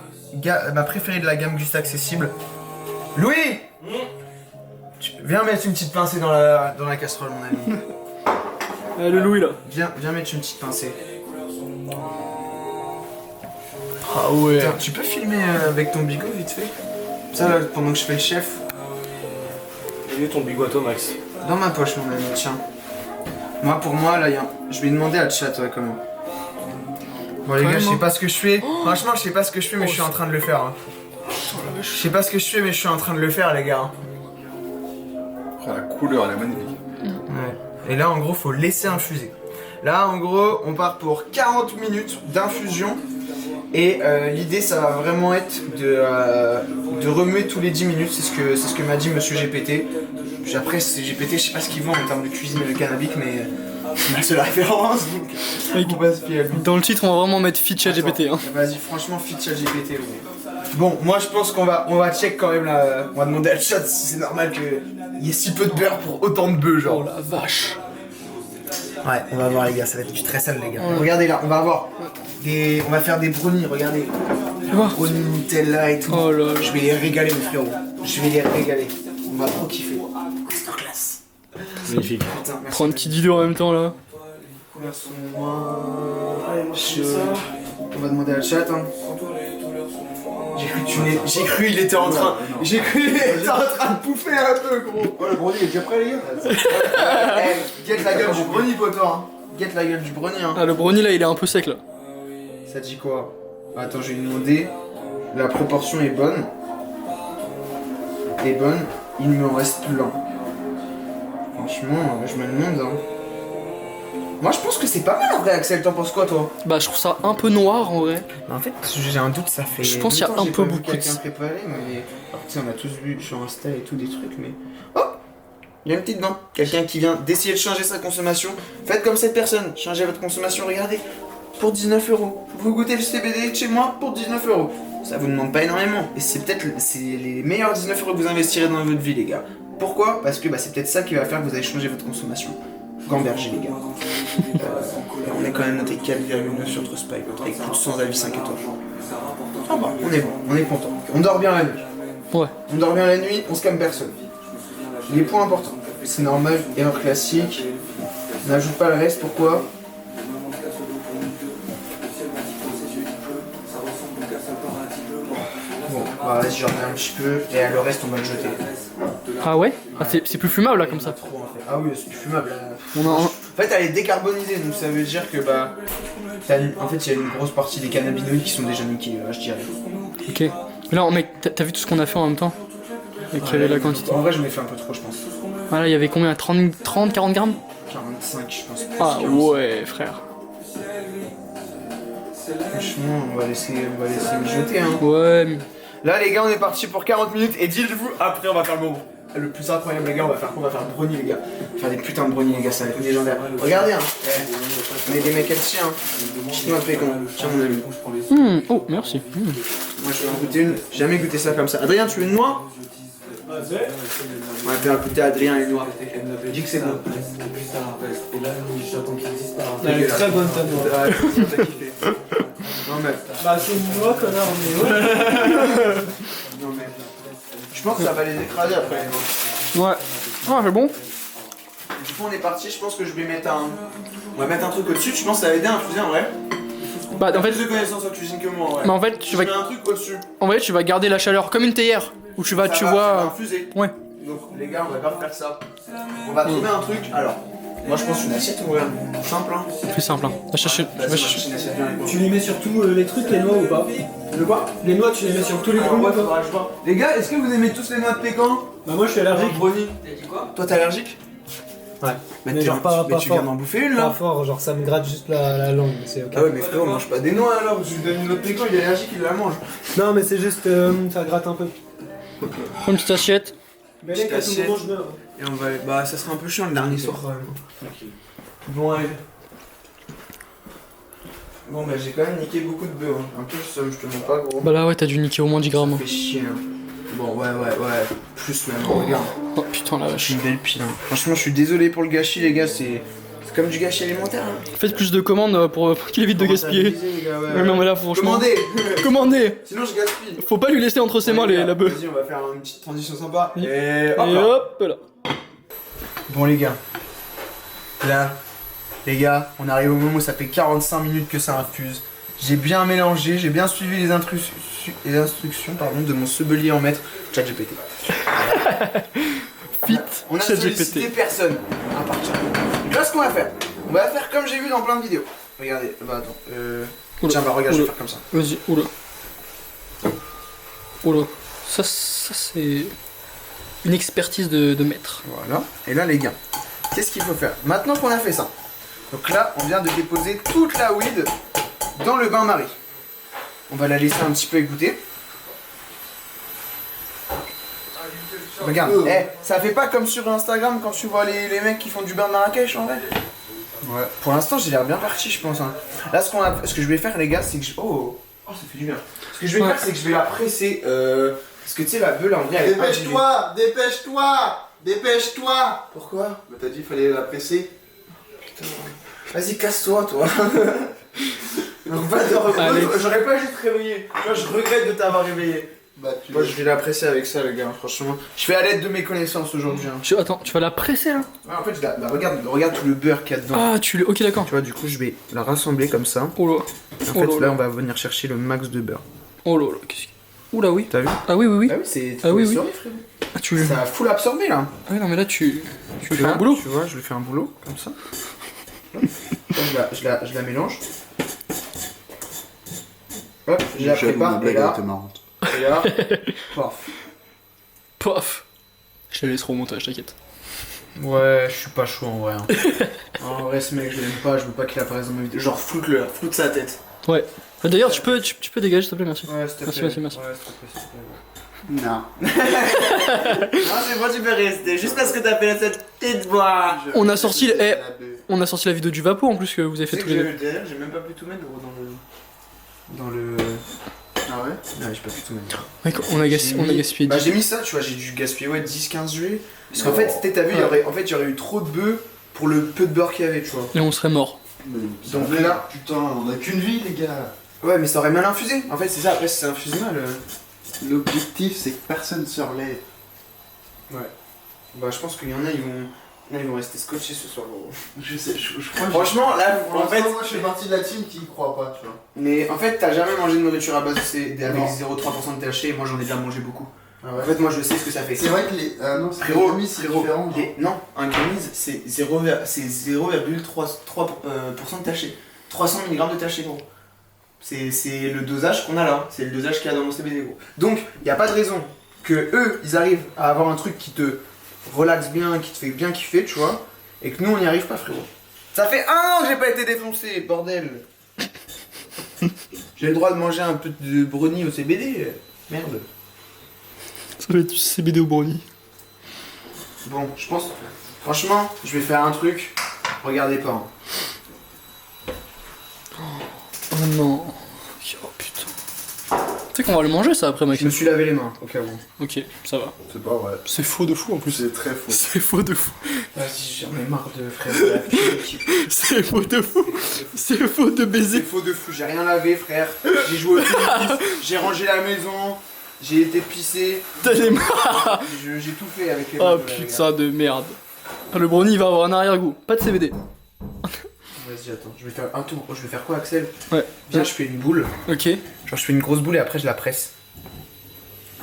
préférée de la gamme Gust Accessible. Louis! Viens mettre une petite pincée dans la casserole mon ami. Le Louis là. Viens mettre une petite pincée. Ah ouais. Tiens, tu peux filmer avec ton bigot vite fait? Ça là, pendant que je fais le chef. Il est ton bigot à toi, Max. Dans ma poche mon ami, tiens. Moi pour moi là, je vais demander à le chat ouais, quand même. Bon les gars, je sais pas ce que je fais. Franchement, je sais pas ce que je fais mais je suis en train de le faire. Hein. Je sais pas ce que je fais mais je suis en train de le faire les gars. Oh, la couleur, elle est magnifique. Ouais. Et là en gros, faut laisser infuser. Là en gros, on part pour 40 minutes d'infusion. Et l'idée ça va vraiment être de remuer tous les 10 minutes, c'est ce que m'a dit monsieur GPT. Puis après c'est GPT, je sais pas ce qu'ils vendent en termes de cuisine et de cannabis mais c'est la seule référence donc on va se fier à lui. Dans le titre, on va vraiment mettre Fit ChatGPT. Hein. Vas-y, franchement fit ChatGPT. Ouais. Bon, moi je pense qu'on va check quand même là, on va demander à le chat si c'est normal qu'il y ait si peu de beurre pour autant de bœufs genre. Oh la vache. Ouais, on va voir les gars, ça va être très sale les gars. Regardez là, on va avoir on va faire des brownies, regardez. Brownies Nutella et tout. Oh là là. Je vais les régaler mes frérots. Je vais les régaler. On va trop kiffer. Masterclass. Magnifique. Putain, merci. Prends une petite vidéo en même temps là. Couleurs sont on va demander à la chat. Hein. J'ai cru il était en train. J'ai cru il était en train de pouffer un peu gros. Oh, le brownie est déjà prêt, les gars. Guette la gueule du brownie poteau. Hein. Guette la gueule du brownie. Hein. Ah, le brownie là, il est un peu sec là. Ça dit quoi? Attends, je vais lui demander. La proportion est bonne. Il me reste plein. Franchement, je me demande. Hein. Moi, je pense que c'est pas mal en vrai, Axel. T'en penses quoi, toi? Bah, je trouve ça un peu noir en vrai. En fait, j'ai un doute, ça fait. Je pense qu'il y a longtemps que un j'ai peu pas vu beaucoup de- quelqu'un préparé, mais. Alors, tu sais, on a tous vu sur Insta et tout des trucs, mais. Oh! Il y a une petite dent. Quelqu'un qui vient d'essayer de changer sa consommation. Faites comme cette personne. Changez votre consommation, regardez. Pour 19 €. Vous goûtez le CBD de chez moi pour 19 €. Ça vous demande pas énormément. Et c'est peut-être les meilleurs 19 € que vous investirez dans votre vie, les gars. Pourquoi? Parce que c'est peut-être ça qui va faire que vous allez changer votre consommation. Gamberger, les gars. On est quand même noté 4,9 sur Trustpilot avec plus de 100 avis 5 étoiles. Ah bah, on est bon, on est content. On dort bien la nuit. Ouais. On dort bien la nuit, on se calme personne. Les points importants. C'est normal, erreur classique. N'ajoute pas le reste, pourquoi? Bon, bah vas-y, j'en mets un petit peu, et le reste on va le jeter. Ah ouais? Ah, c'est plus fumable là comme ça. Trop, en fait. Ah oui, c'est plus fumable. Là. On a un- En fait, elle est décarbonisée, donc ça veut dire que en fait, il y a une grosse partie des cannabinoïdes qui sont déjà niqués, je dirais. Ok. Mais là, mec, t'as vu tout ce qu'on a fait en même temps? Et la quantité. En vrai, je m'ai fait un peu trop, je pense. Ah là, il y avait combien? 30, 40 grammes? 45, je pense. Ah 40. ouais, frère. Franchement, on va laisser le jeter, hein. Ouais, mais... Là, les gars, on est parti pour 40 minutes, et dites-vous, après, on va faire le moment le plus incroyable, les gars. On va faire brownie, les gars. On va faire des putains de brownie, les gars, ça va être légendaire. Regardez, hein. On est des mecs LC, hein. Chinois pécan. Tiens, mon ami. Oh, merci. Moi, je vais en goûter une. J'ai jamais goûté ça comme ça. Adrien, tu veux une noix? On va faire goûter à Adrien les noix. Dis que c'est bon. Elle est très bonne ta noix. Ah, t'as kiffé. Non, mais. Bah c'est une noix connard mais ouais. Non, mais. Je pense que ça va les écraser après les noix. Ouais. Ah, c'est bon. Du coup, on est parti. Je pense que je vais mettre un. On va mettre un truc au-dessus. Je pense que ça va aider à infuser en vrai. Bah, en fait, Plus de connaissances en cuisine que moi en vrai. mais en fait, tu Je vas, mets un truc au-dessus. tu vas garder la chaleur comme une théière. Où tu vas, Ça tu va, ça va vois. infuser. Ouais. Donc, les gars, on va pas faire ça. On va trouver un truc. Alors, moi, je pense une assiette ouverte. Simple, hein. Plus simple. Hein. Va chercher. Vas-y, Va chercher. une assiette bien Tu les mets sur tous les trucs, les noix ou pas? De quoi? Les noix tu les mets sur tous les Alors, trucs ouais, ou pas? faudra que je vois. Les gars, est-ce que vous aimez tous les noix de pécan? Bah moi je suis allergique. Brownie. T'as dit quoi? Toi, t'es allergique? Ouais. Mais Mais genre pas tu viens fort. d'en bouffer une Pas là? fort, genre ça me gratte juste la langue, mais c'est ok. Ah ouais, mais frérot, mange pas des noix alors. Tu lui donnes une noix de pécan, il est allergique, il la mange. Non mais c'est juste ça gratte un peu. Une petite assiette. Mais mec, à tout assiette. moment je meurs. Et on va. Bah, ça sera un peu chiant le dernier soir quand même. Bon, allez. Bon, bah, j'ai quand même niqué beaucoup de bœufs. Hein. Un peu seul, je te mens pas, gros. Bah là, ouais, t'as dû niquer au moins 10 grammes. Ça fait chier, hein. Bon, ouais. Plus même, regarde. Oh putain, la Je vache. suis une belle pile. Hein. Franchement, je suis désolé pour le gâchis, les gars. C'est comme du gâchis alimentaire. Hein. Faites plus de commandes pour qu'il évite de gaspiller. Les gars, ouais, Ouais, non, mais là, franchement. Commandez. Commandez. Sinon, je gaspille. Faut pas lui laisser entre ses mains la bœuf. Vas-y, on va faire une petite transition sympa. Et Et hop là. hop là. Bon, les gars. Là, les gars, on arrive au moment où ça fait 45 minutes que ça infuse. J'ai bien mélangé, j'ai bien suivi les instructions de mon sommelier en maître, ChatGPT. Fit. On a sollicité personne à partir. Donc là, ce qu'on va faire, on va faire comme j'ai vu dans plein de vidéos. Regardez, bah attends, Oula, tiens, bah regarde, je vais oula. faire comme ça. Vas-y, oula. Oula. Ça c'est une expertise de maître. Voilà. Et là, les gars, qu'est-ce qu'il faut faire? Maintenant qu'on a fait ça, donc là, on vient de déposer toute la weed dans le bain-marie. On va la laisser un petit peu égoutter. Regarde, ça fait pas comme sur Instagram quand tu vois les mecs qui font du bain de Marrakech en vrai. Ouais. Pour l'instant, j'ai l'air bien parti, je pense. Hein. Là, ce que je vais faire, les gars, c'est que oh, ça fait du bien. Ce que je vais faire, c'est que je vais la presser. Parce que tu sais, la beuh, là, en vrai, elle est Dépêche-toi! Dépêche-toi! Dépêche-toi! Pourquoi? Bah t'as dit qu'il fallait la presser. putain. Vas-y, casse-toi, toi. Allez. J'aurais pas dû te réveiller. Tu vois, je regrette de t'avoir réveillé. Bah, tu Moi, je vais l'apprécier avec ça, les gars, franchement. Je fais à l'aide de mes connaissances aujourd'hui. Hein. Attends, tu vas la presser là? Ouais, en fait, regarde tout le beurre qu'il y a dedans. Ah, ok, d'accord. Tu vois, du coup, je vais la rassembler comme ça. Oh là. En Oh fait, là là, là. on va venir chercher le max de beurre. Oh là là, qu'est-ce qu'il. Oula, oui. T'as vu? Ah oui, oui, oui. Ah oui, c'est. Ah oui, oui. frérot. Ah, tu le. Ça a full absorbé là. Ah oui, non, mais là, tu lui Tu fais vois, un boulot. Tu vois, je lui fais un boulot comme ça. Là, je la mélange. Hop, je la prépare et là, marrante. et là, paf. Paf. Je te laisserai au montage, t'inquiète. Ouais, je suis pas chaud en vrai. Hein. En vrai, ce mec, je l'aime pas, je veux pas qu'il apparaisse dans ma vidéo. Genre, floute-le, floute sa tête. Ouais. D'ailleurs, tu peux dégager, s'il te plaît, merci. Ouais, s'il te Merci, plaît. merci. Ouais, s'il te plaît, s'il te plaît. Non. Non, c'est bon, tu peux rester, juste parce que t'as fait cette petite voix. On a sorti On a sorti la vidéo du Vapo en plus que vous avez fait Tu sais tous que les deux. j'ai même pas pu tout mettre gros dans le. Ah ouais? Non, j'ai pas pu tout mettre. Mec, on a gaspillé. Bah, j'ai mis ça, tu vois, j'ai dû gaspiller ouais, 10-15 jus. Parce qu'en fait, t'as vu, il y aurait eu trop de bœufs pour le peu de beurre qu'il y avait, tu vois. Et on serait mort. Donc là- putain, on a qu'une vie, les gars. Ouais, mais ça aurait mal infusé. En fait, c'est ça, après, si ça infuse mal. L'objectif, c'est que personne se relève. Bah, je pense qu'il y en a, ils vont rester scotchés ce soir, gros. Je sais, je crois que. Franchement, là, en fait. moi, je fais partie de la team qui y croit pas, tu vois. Mais en fait, t'as jamais mangé de nourriture à base avec 0,3% de THC, et moi j'en ai déjà mangé beaucoup. Ah ouais. En fait, moi je sais ce que ça fait. C'est vrai que les. Ah non, c'est Frérot, les c'est différent. Non, un gummies c'est 0,3% de THC. 300 mg de THC, gros. C'est le dosage qu'on a là, c'est le dosage qu'il y a dans mon CBD, gros. Donc, il a pas de raison que eux, ils arrivent à avoir un truc qui te relaxe bien, qui te fait bien kiffer, tu vois, et que nous, on n'y arrive pas, frérot. Ça fait 1 an que j'ai pas été défoncé, bordel. J'ai le droit de manger un peu de brownie au CBD, merde. Ça va être du CBD au brownie. Bon, je pense, franchement, je vais faire un truc, regardez pas. Hein. Oh non. Oh putain. Tu sais qu'on va le manger ça après, Je Maxime. me suis lavé les mains, au cas où. Ok, ça va. C'est pas vrai. C'est faux de fou en plus. C'est très faux. C'est faux de fou. Vas-y, j'en ai marre de frère de la pute. C'est faux de fou. C'est faux de C'est baiser. faux de fou, j'ai rien lavé, frère. J'ai joué au tennis, j'ai rangé la maison, j'ai été pissé. T'as des mains. J'ai tout fait avec les Oh mains, putain de merde. Le brownie va avoir un arrière-goût. Pas de CBD. Vas-y, attends, je vais faire un tour. Je vais faire quoi, Axel? Ouais. Viens, je fais une boule. Ok. Genre, je fais une grosse boule et après, je la presse.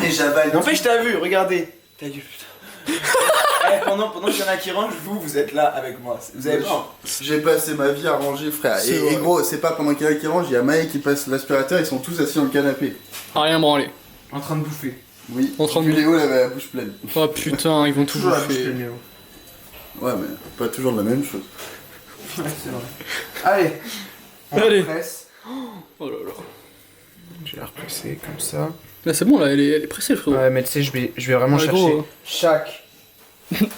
Et j'avale. En fait, je t'ai vu, regardez. Ta gueule, putain. Pendant qu'il y en a qui rangent, vous êtes là avec moi. Vous avez pas. J'ai passé ma vie à ranger, frère. C'est vrai. Et gros, c'est pas pendant qu'il y en a qui range, il y a Maë qui passe l'aspirateur, ils sont tous assis dans le canapé. Ah, rien branlé. En train de bouffer. Oui. En train de- Léo, il avait la bouche pleine. Oh putain, ils vont tout Toujours la bouche bouffer. pleine, Léo. Ouais, mais pas toujours de la même chose. Ouais, c'est vrai. Allez. On Allez. presse. Oh là là. Je vais la represser comme ça. Là c'est bon, là, elle est pressée, frérot. Ouais, mais tu sais, je vais vraiment Ouais, chercher gros. chaque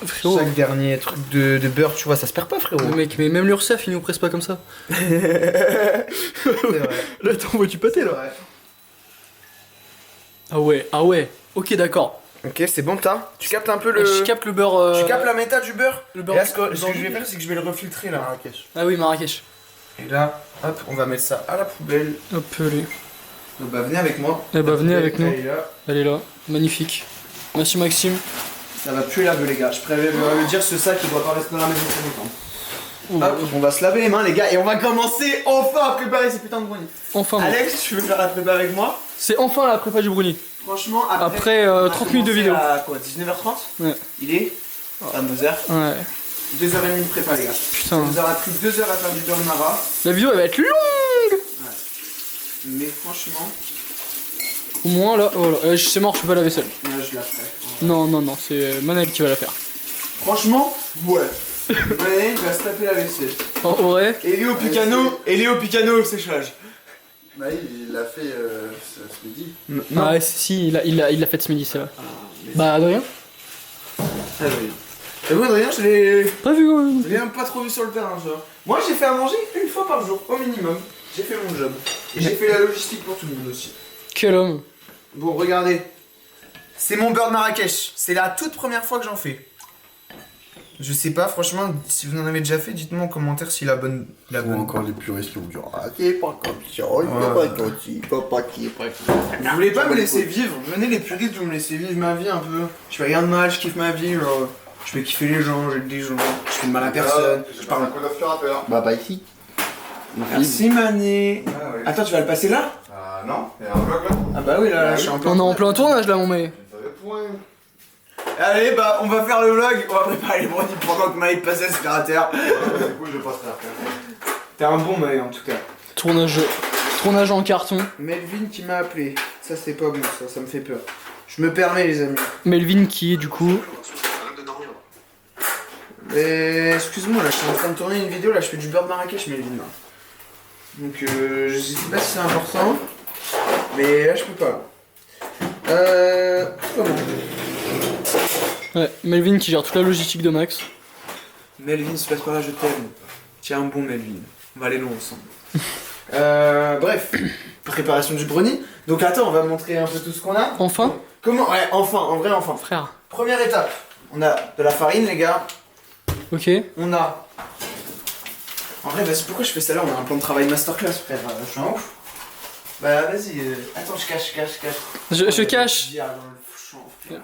Frérot. dernier truc de beurre, tu vois, ça se perd pas, frérot. Le mec, mais même l'URSSAF, il nous presse pas comme ça. C'est vrai. Là, t'envoies du pâté, là. Ouais. Ah ouais, ah ouais. Ok, d'accord. Ok, c'est bon, tu captes un peu le. Je capte le beurre. Tu captes la méta du beurre. le Et beurre. là, ce que je vais faire, c'est que je vais le refiltrer là. Marrakech. Ah oui, Marrakech. Et là, hop, on va mettre ça à la poubelle. Hop, allez. Donc bah venez avec moi. Eh bah, venez avec nous. Elle est là. Elle est là. Magnifique. Merci, Maxime. Ça va puer la gueule, les gars. Je préfère le dire, ce sac il doit pas rester dans la maison très longtemps. Hop, on va se laver les mains, les gars, et on va commencer enfin à préparer ces putains de brownies. Enfin, bon. Alex, tu veux faire la prépa avec moi? C'est enfin la prépa du brownie. Franchement, Après, on a 30 minutes de commencé vidéo. À quoi, 19h30? Ouais. Il est 22h. Ouais. 2h30 de prépa, les gars. Ça Putain. nous aura pris 2 heures à faire du beurre Mara. La vidéo, elle va être longue. Mais franchement, Au moins, là. Oh là. C'est mort, je fais pas la vaisselle. là, je la ferai. Non, non, non. C'est Manel qui va la faire. Franchement, ouais. Ouais, il va se taper la vaisselle. En vrai. Et Léo Picano au séchage. Maë, il l'a fait ce midi. Ah ouais, si, il l'a fait ce midi, c'est vrai. Bah, de rien. Et moi, Adrien, je l'ai Pas vu, ouais. même pas trop vu sur le terrain, genre. Moi, j'ai fait à manger une fois par jour, au minimum. J'ai fait mon job. Et j'ai fait la logistique pour tout le monde aussi. Quel homme. Bon, regardez. C'est mon beurre de Marrakech. C'est la toute première fois que j'en fais. Je sais pas, franchement, si vous en avez déjà fait, dites-moi en commentaire si la bonne. La Ou bonne. encore les puristes qui vont dire ah c'est pas comme ça, c'est pas comme ci, pas qui, pas qui. Vous voulez pas me laisser vivre? Venez les puristes, vous me laissez vivre ma vie un peu. Je fais rien de mal, je kiffe ma vie, genre. Je fais kiffer les gens, j'aide des gens, je fais de mal à personne. Je parle. Bah pas ici. Merci Mané. Attends, tu vas le passer là? Ah non, il y a un vlog là. Ah bah oui, là, je suis en plein. On est en plein tournage là, mon mec. Allez, bah, on va faire le vlog, on va préparer les brownies pendant que Maï passe l'aspirateur. Du coup je passerai après. T'es un bon Maï en tout cas. Tournage en carton. Melvin qui m'a appelé. Ça, c'est pas bon, ça me fait peur. Je me permets, les amis. Melvin qui est du coup. Excuse-moi, là, je suis en train de tourner une vidéo, là, je fais du beurre de Marrakech, Melvin. Là. Donc, je sais pas si c'est important, mais là, je peux pas. Comment? Ouais, Melvin qui gère toute la logistique de Max. Melvin, se passe par là, je t'aime. Tiens, un bon Melvin. On va aller loin ensemble. Bref, préparation du brownie. Donc, attends, on va montrer un peu tout ce qu'on a. Enfin, Comment? Ouais, enfin, en vrai, enfin. frère. Première étape, on a de la farine, les gars. Ok. On a. En vrai, vas-y, pourquoi je fais ça là? On a un plan de travail masterclass, frère. Je suis un ouf. Bah, vas-y. Attends, je cache. Je cache. Bière dans le champ, frère.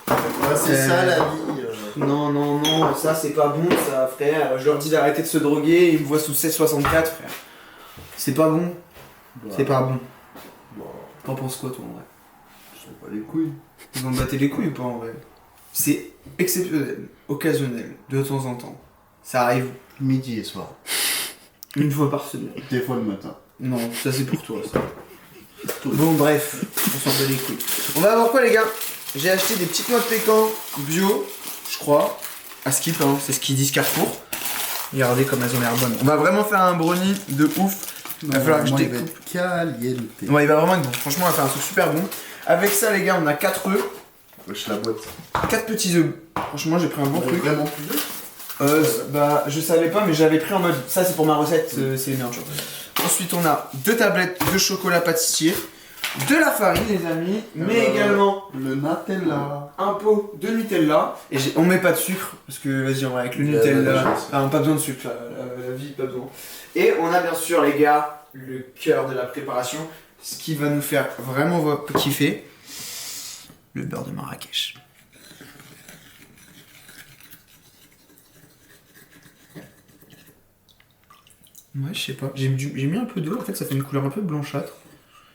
Bah, c'est ça la vie. Non, ça c'est pas bon, ça, frère. Je leur dis d'arrêter de se droguer, ils me voient sous 16,64, frère. C'est pas bon. C'est pas bon. T'en penses quoi, toi, en vrai? Je sais pas les couilles. Vous en battez les couilles ou pas, en vrai? C'est exceptionnel, occasionnel, de temps en temps. Ça arrive Midi et soir. une fois par semaine. Des fois le matin. Non, ça c'est pour toi, ça. Bon, bref, on s'en bat les couilles. On va avoir quoi, les gars? J'ai acheté des petites noix de pécan bio, je crois, à Skip, hein, c'est ce qu'ils disent Carrefour. Regardez comme elles ont l'air bonnes. On va vraiment faire un brownie de ouf. Il va falloir que je il va découpe. être caliente. Ouais, il va vraiment être bon. Franchement, on va faire un truc super bon. Avec ça, les gars, on a 4 œufs. Wesh la boîte. 4 petits œufs. Franchement, j'ai pris un bon truc. Vraiment plus de Bah, je savais pas, mais j'avais pris en mode. Ça, c'est pour ma recette, c'est bien, tu vois. Ensuite, on a 2 tablettes de chocolat pâtissier. De la farine, les amis, mais également le Nutella. un pot de Nutella. Et on met pas de sucre, parce que vas-y, on va avec le Nutella. Enfin, pas besoin de sucre, la vie, pas besoin. Et on a bien sûr, les gars, le cœur de la préparation, ce qui va nous faire vraiment kiffer, le beurre de Marrakech. Ouais, je sais pas. J'ai mis un peu d'eau, en fait, ça fait une couleur un peu blanchâtre.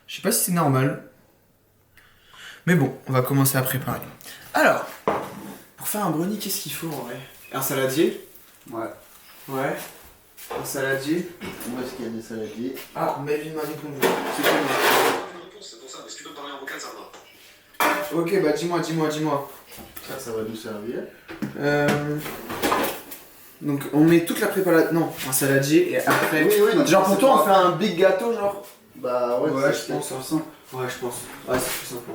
Je sais pas si c'est normal. Mais bon, on va commencer à préparer. Alors, pour faire un brownie, qu'est-ce qu'il faut en vrai? Un saladier? Ouais. Ouais. Un saladier? Où est-ce qu'il y a des saladiers? Ah, Melvin m'a répondu. C'est quoi? C'est pour ça, mais si tu peux parler en vocal, ça va. Ok, bah dis-moi. Ça va nous servir. Donc on met toute la préparation. Non, un saladier et après. Oui, non, genre pour c'est toi, on pas- fait un big gâteau, genre? Bah ouais, Ouais, c'est je pense. plus simple. Ouais, je pense. Ouais, c'est plus simple.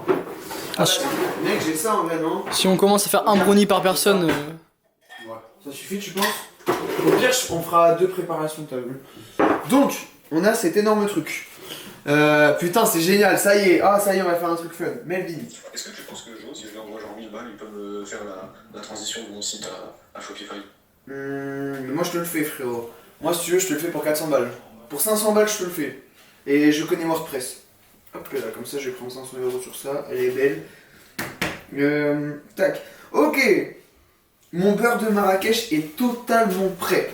Ah, Ah, bah, mec, j'ai ça en vrai, non? Si on commence à faire un brownie par personne. Ça suffit, tu penses? Au pire, on fera 2 préparations, t'as vu? Donc, on a cet énorme truc. Putain, c'est génial, ça y est. Ah, ça y est, on va faire un truc fun. Melvin. Est-ce que tu penses que Joe, si je leur envoie genre 1000 balles, ils peuvent me faire la transition de mon site à Shopify? Moi, je te le fais, frérot. Moi, si tu veux, je te le fais pour 400 balles. Pour 500 balles, je te le fais. Et je connais WordPress. Hop là, comme ça, je vais prendre 500 € sur ça. Elle est belle. Tac. Ok. Mon beurre de Marrakech est totalement prêt.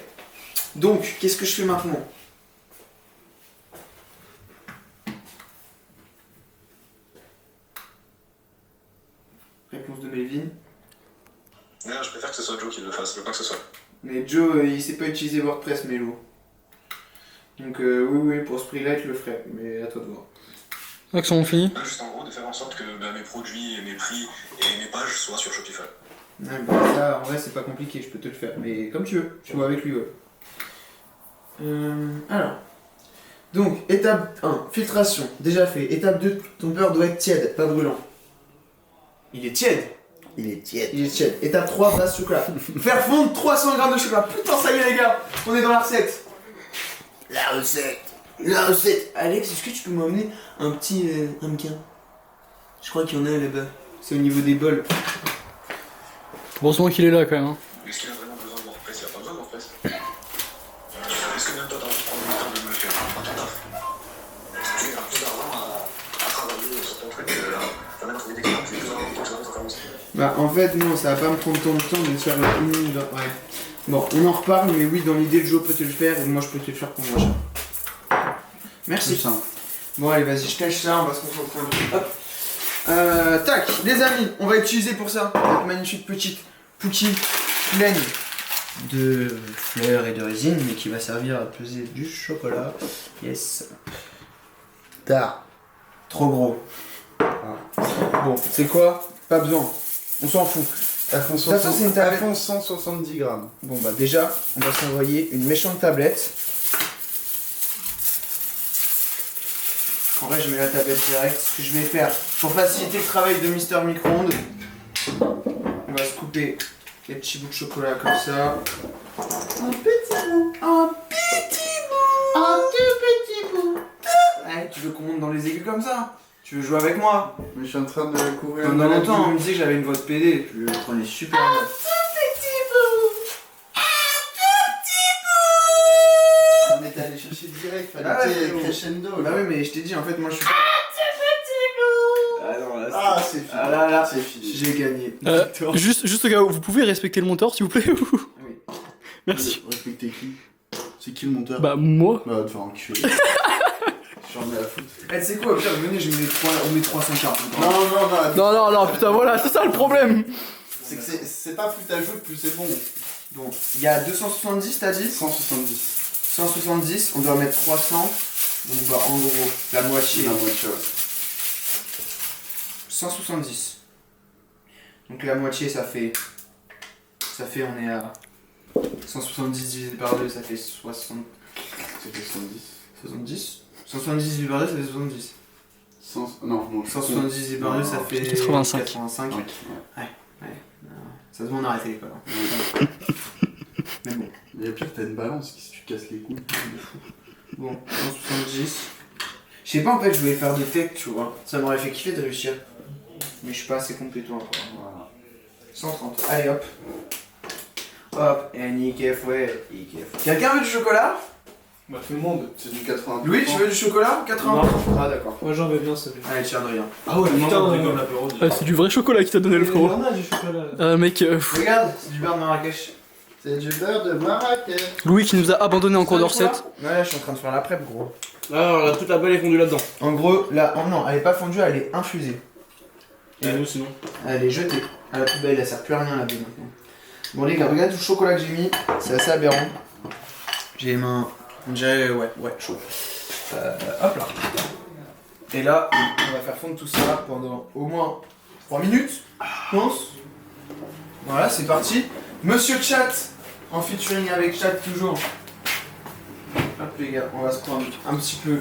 Donc, qu'est-ce que je fais maintenant? Réponse de Melvin. Non, je préfère que ce soit Joe qui le fasse, je veux pas que ce soit. Mais Joe, il sait pas utiliser WordPress, Mélo. Donc oui, pour ce prix-là, il te le ferait. Mais à toi de voir. Max, on finit. Juste en gros, de faire en sorte que mes produits, mes prix et mes pages soient sur Shopify. Ouais, bah, ça, en vrai, c'est pas compliqué, je peux te le faire. Mais comme tu veux, tu vois avec lui, ouais. Alors. Donc, étape 1, filtration, déjà fait. Étape 2, ton beurre doit être tiède, pas brûlant. Il est tiède. Il est tiède. Il est tiède. Étape 3, base chocolat. Faire fondre 300 g de chocolat. Putain, ça y est, les gars, on est dans la recette. La recette. Alex, est-ce que tu peux m'emmener un petit ramequin? Je crois qu'il y en a là-bas. C'est au niveau des bols. Heureusement qu'il est là quand même. Hein. Est-ce qu'il a vraiment besoin de WordPress? Il a pas besoin de WordPress. Est-ce que même toi t'as envie de prendre du temps de me le faire? Pas ton taf. Tu gagneras plus d'argent à travailler sur ton truc, à même trouver des clients, c'est plus d'argent que tu vas faire aussi. Bah en fait non, ça va pas me prendre tant de temps de faire une minute. Ouais. Bon, on en reparle, mais oui, dans l'idée, le jeu peut te le faire et moi je peux te le faire pour moi cher. Merci. Bon allez, vas-y, je cache ça, on va se concentrer un peu. Hop. Tac, les amis, on va utiliser pour ça cette magnifique petite pouquille pleine de fleurs et de résine, mais qui va servir à peser du chocolat. Yes. Tard. Trop gros. Bon, c'est quoi? Pas besoin. On s'en fout. C'est une tablette. 170 grammes. Bon bah déjà, on va s'envoyer une méchante tablette. En vrai, je mets la tablette direct. Ce que je vais faire, pour faciliter le travail de Mister Micro-ondes, on va se couper les petits bouts de chocolat comme ça. Un petit bout. Un petit bout. Un tout petit bout. Ouais, tu veux qu'on monte dans les aigus comme ça? Tu veux jouer avec moi? Mais je suis en train de couvrir. Pendant longtemps, on me disait que j'avais une voix de PD. Je le prenais super bien. On est allé chercher direct, fallait Ah ouais, crescendo. Bah oui, mais je t'ai dit, en fait, moi je suis pas. Ah non, là, Ah, c'est fini. Ah là là, c'est fini. j'ai gagné. Juste au cas où, vous pouvez respecter le monteur s'il vous plaît ou... Oui. Merci. Respectez qui? C'est qui le monteur? Bah moi. Bah, va te faire enculer. J'en ai à foutre. Eh, tu sais quoi, putain, venez, je mets les 340. Non, putain, voilà, c'est ça le problème. C'est que c'est pas plus t'ajoutes, plus c'est bon. Bon, il y a 270, t'as dit? 170. 170, on doit mettre 300. Donc, bah, en gros, la moitié. La moitié, ouais. 170. Donc, la moitié, ça fait, on est à 170 divisé par 2, ça fait 60. Ça fait 70. 70 170 divisé par 2, ça fait 70. Non, 170 divisé par 2, ça fait 85. 85. Ouais. Ça se voit, on a arrêté l'école. Hein. Mais bon. Il y a pire, t'as une balance si tu casses les couilles. Bon, 170. Je sais pas, en fait, je voulais faire des techs, tu vois. Ça m'aurait fait kiffer de réussir. Mais je suis pas assez compétent encore. Voilà. 130. Allez, hop. Hop, et nickel, ouais. Quelqu'un veut du chocolat? Bah, tout le monde. C'est du 80%. Louis, tu veux du chocolat? 80%. Ah, d'accord. Moi, j'en veux bien, ça. Allez, tiens, de rien. Ah ouais, putain. C'est du vrai chocolat qui t'a donné le Il y frérot. en a du chocolat. Mec, Regarde, c'est du beurre de Marrakech. C'est du beurre de Marrakech. Louis qui nous a abandonné en cours de recette. Ouais, là, je suis en train de faire la prep, gros. Alors là, toute la balle est fondue là-dedans. En gros, là, oh non, elle est pas fondue, elle est infusée. Et nous sinon? Elle est jetée à la poubelle, elle sert plus à rien là-dedans maintenant. Bon les gars, regardez tout le chocolat que j'ai mis, c'est assez aberrant. J'ai les mains, on dirait, ouais, chaud. Hop là. Et là, on va faire fondre tout ça pendant au moins 3 minutes, je pense. Voilà, c'est parti. Monsieur Chat, en featuring avec Chat toujours. Hop les gars, on va se prendre un petit peu.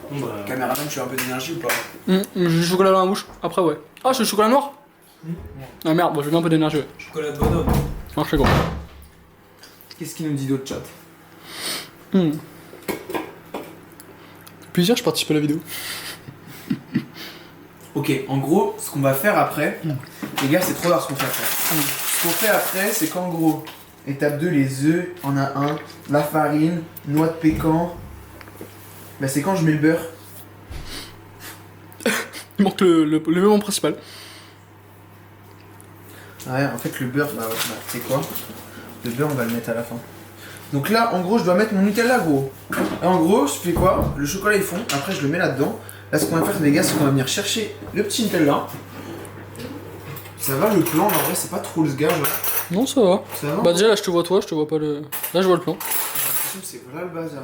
Bon bah. Caméraman, tu as un peu d'énergie ou pas? J'ai du chocolat dans la bouche. Après, ouais. Ah, c'est le chocolat noir? Ah merde, bon, j'ai bien un peu d'énergie. Ouais. Chocolat de bonhomme. Marche gros. Qu'est-ce qu'il nous dit d'autre, Chat? Plaisir, je participe à la vidéo. Ok, en gros, ce qu'on va faire après, les gars, c'est trop rare ce qu'on fait après. Ce qu'on fait après, c'est qu'en gros, étape 2, les œufs, on a un, la farine, noix de pécan. Bah, c'est quand je mets le beurre. Il manque le moment principal. Ouais, en fait, le beurre, bah, c'est quoi? Le beurre, on va le mettre à la fin. Donc là, en gros, je dois mettre mon Nutella, gros. Et en gros, je fais quoi? Le chocolat, il fond, après, je le mets là-dedans. Là, ce qu'on va faire, les gars, c'est qu'on va venir chercher le petit Nutella. Ça va le plan, en vrai, c'est pas trop le gage. Non, ça va. Ça va? Bah, déjà, là, je te vois toi, je te vois pas le. Là, je vois le plan. J'ai l'impression que c'est voilà le bazar.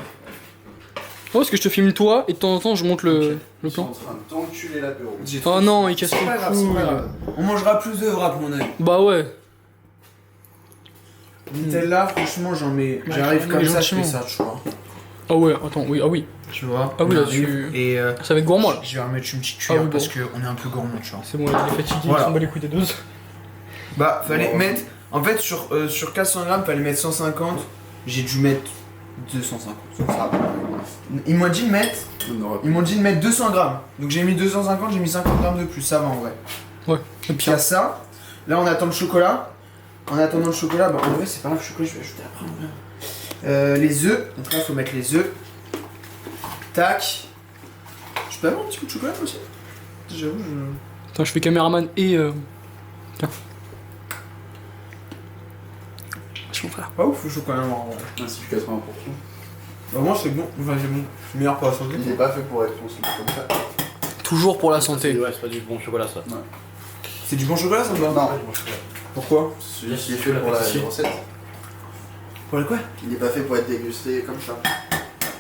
Oh, parce que je te filme toi et de temps en temps, je monte le Je suis en plan. train de t'enculer l'apéro. Oh non, il casse C'est pas grave, le c'est cou. pas grave. On mangera plus de wrap, mon ami. Bah ouais. Nutella, franchement, j'en mets. J'arrive comme ça, je fais ça, tu vois. Ah ouais, attends, oui, ah oui. Tu vois. Ah oui, on là, arrive tu- Et Ça va être gourmand là. je vais remettre une petite cuillère Ah oui, parce bon. qu'on est un peu gourmand, tu vois. C'est bon, il est fatigué, Voilà. il s'en bat les couilles des doses. Bah, fallait mettre. En fait, sur 400 grammes, fallait mettre 150. J'ai dû mettre 250. Ça va. Ils m'ont dit de mettre. On aura Ils m'ont dit de mettre 200 grammes. Donc j'ai mis 250, j'ai mis 50 grammes de plus. Ça va en vrai. Ouais, et Puis puis il y a ça. Là on attend le chocolat. En attendant le chocolat, bah en vrai c'est pas grave, le chocolat je vais ajouter après. En vrai. Les œufs. Donc là il faut mettre les œufs. Tac. Je peux avoir un petit coup de chocolat aussi. J'avoue, Attends, je fais caméraman et. Tiens. Je mon frère. Pas ouf le chocolat noir en vrai. ainsi que 80%. Bah moi c'est bon, enfin c'est bon. C'est meilleur pour la santé. Il est pas fait pour être consommé comme ça. Toujours pour la santé. Ouais, c'est pas du bon chocolat ça. C'est du bon chocolat ça ou pas? Non, Pourquoi? celui qui est fait pour la recette. Pour le quoi? Il est pas fait pour être dégusté comme ça.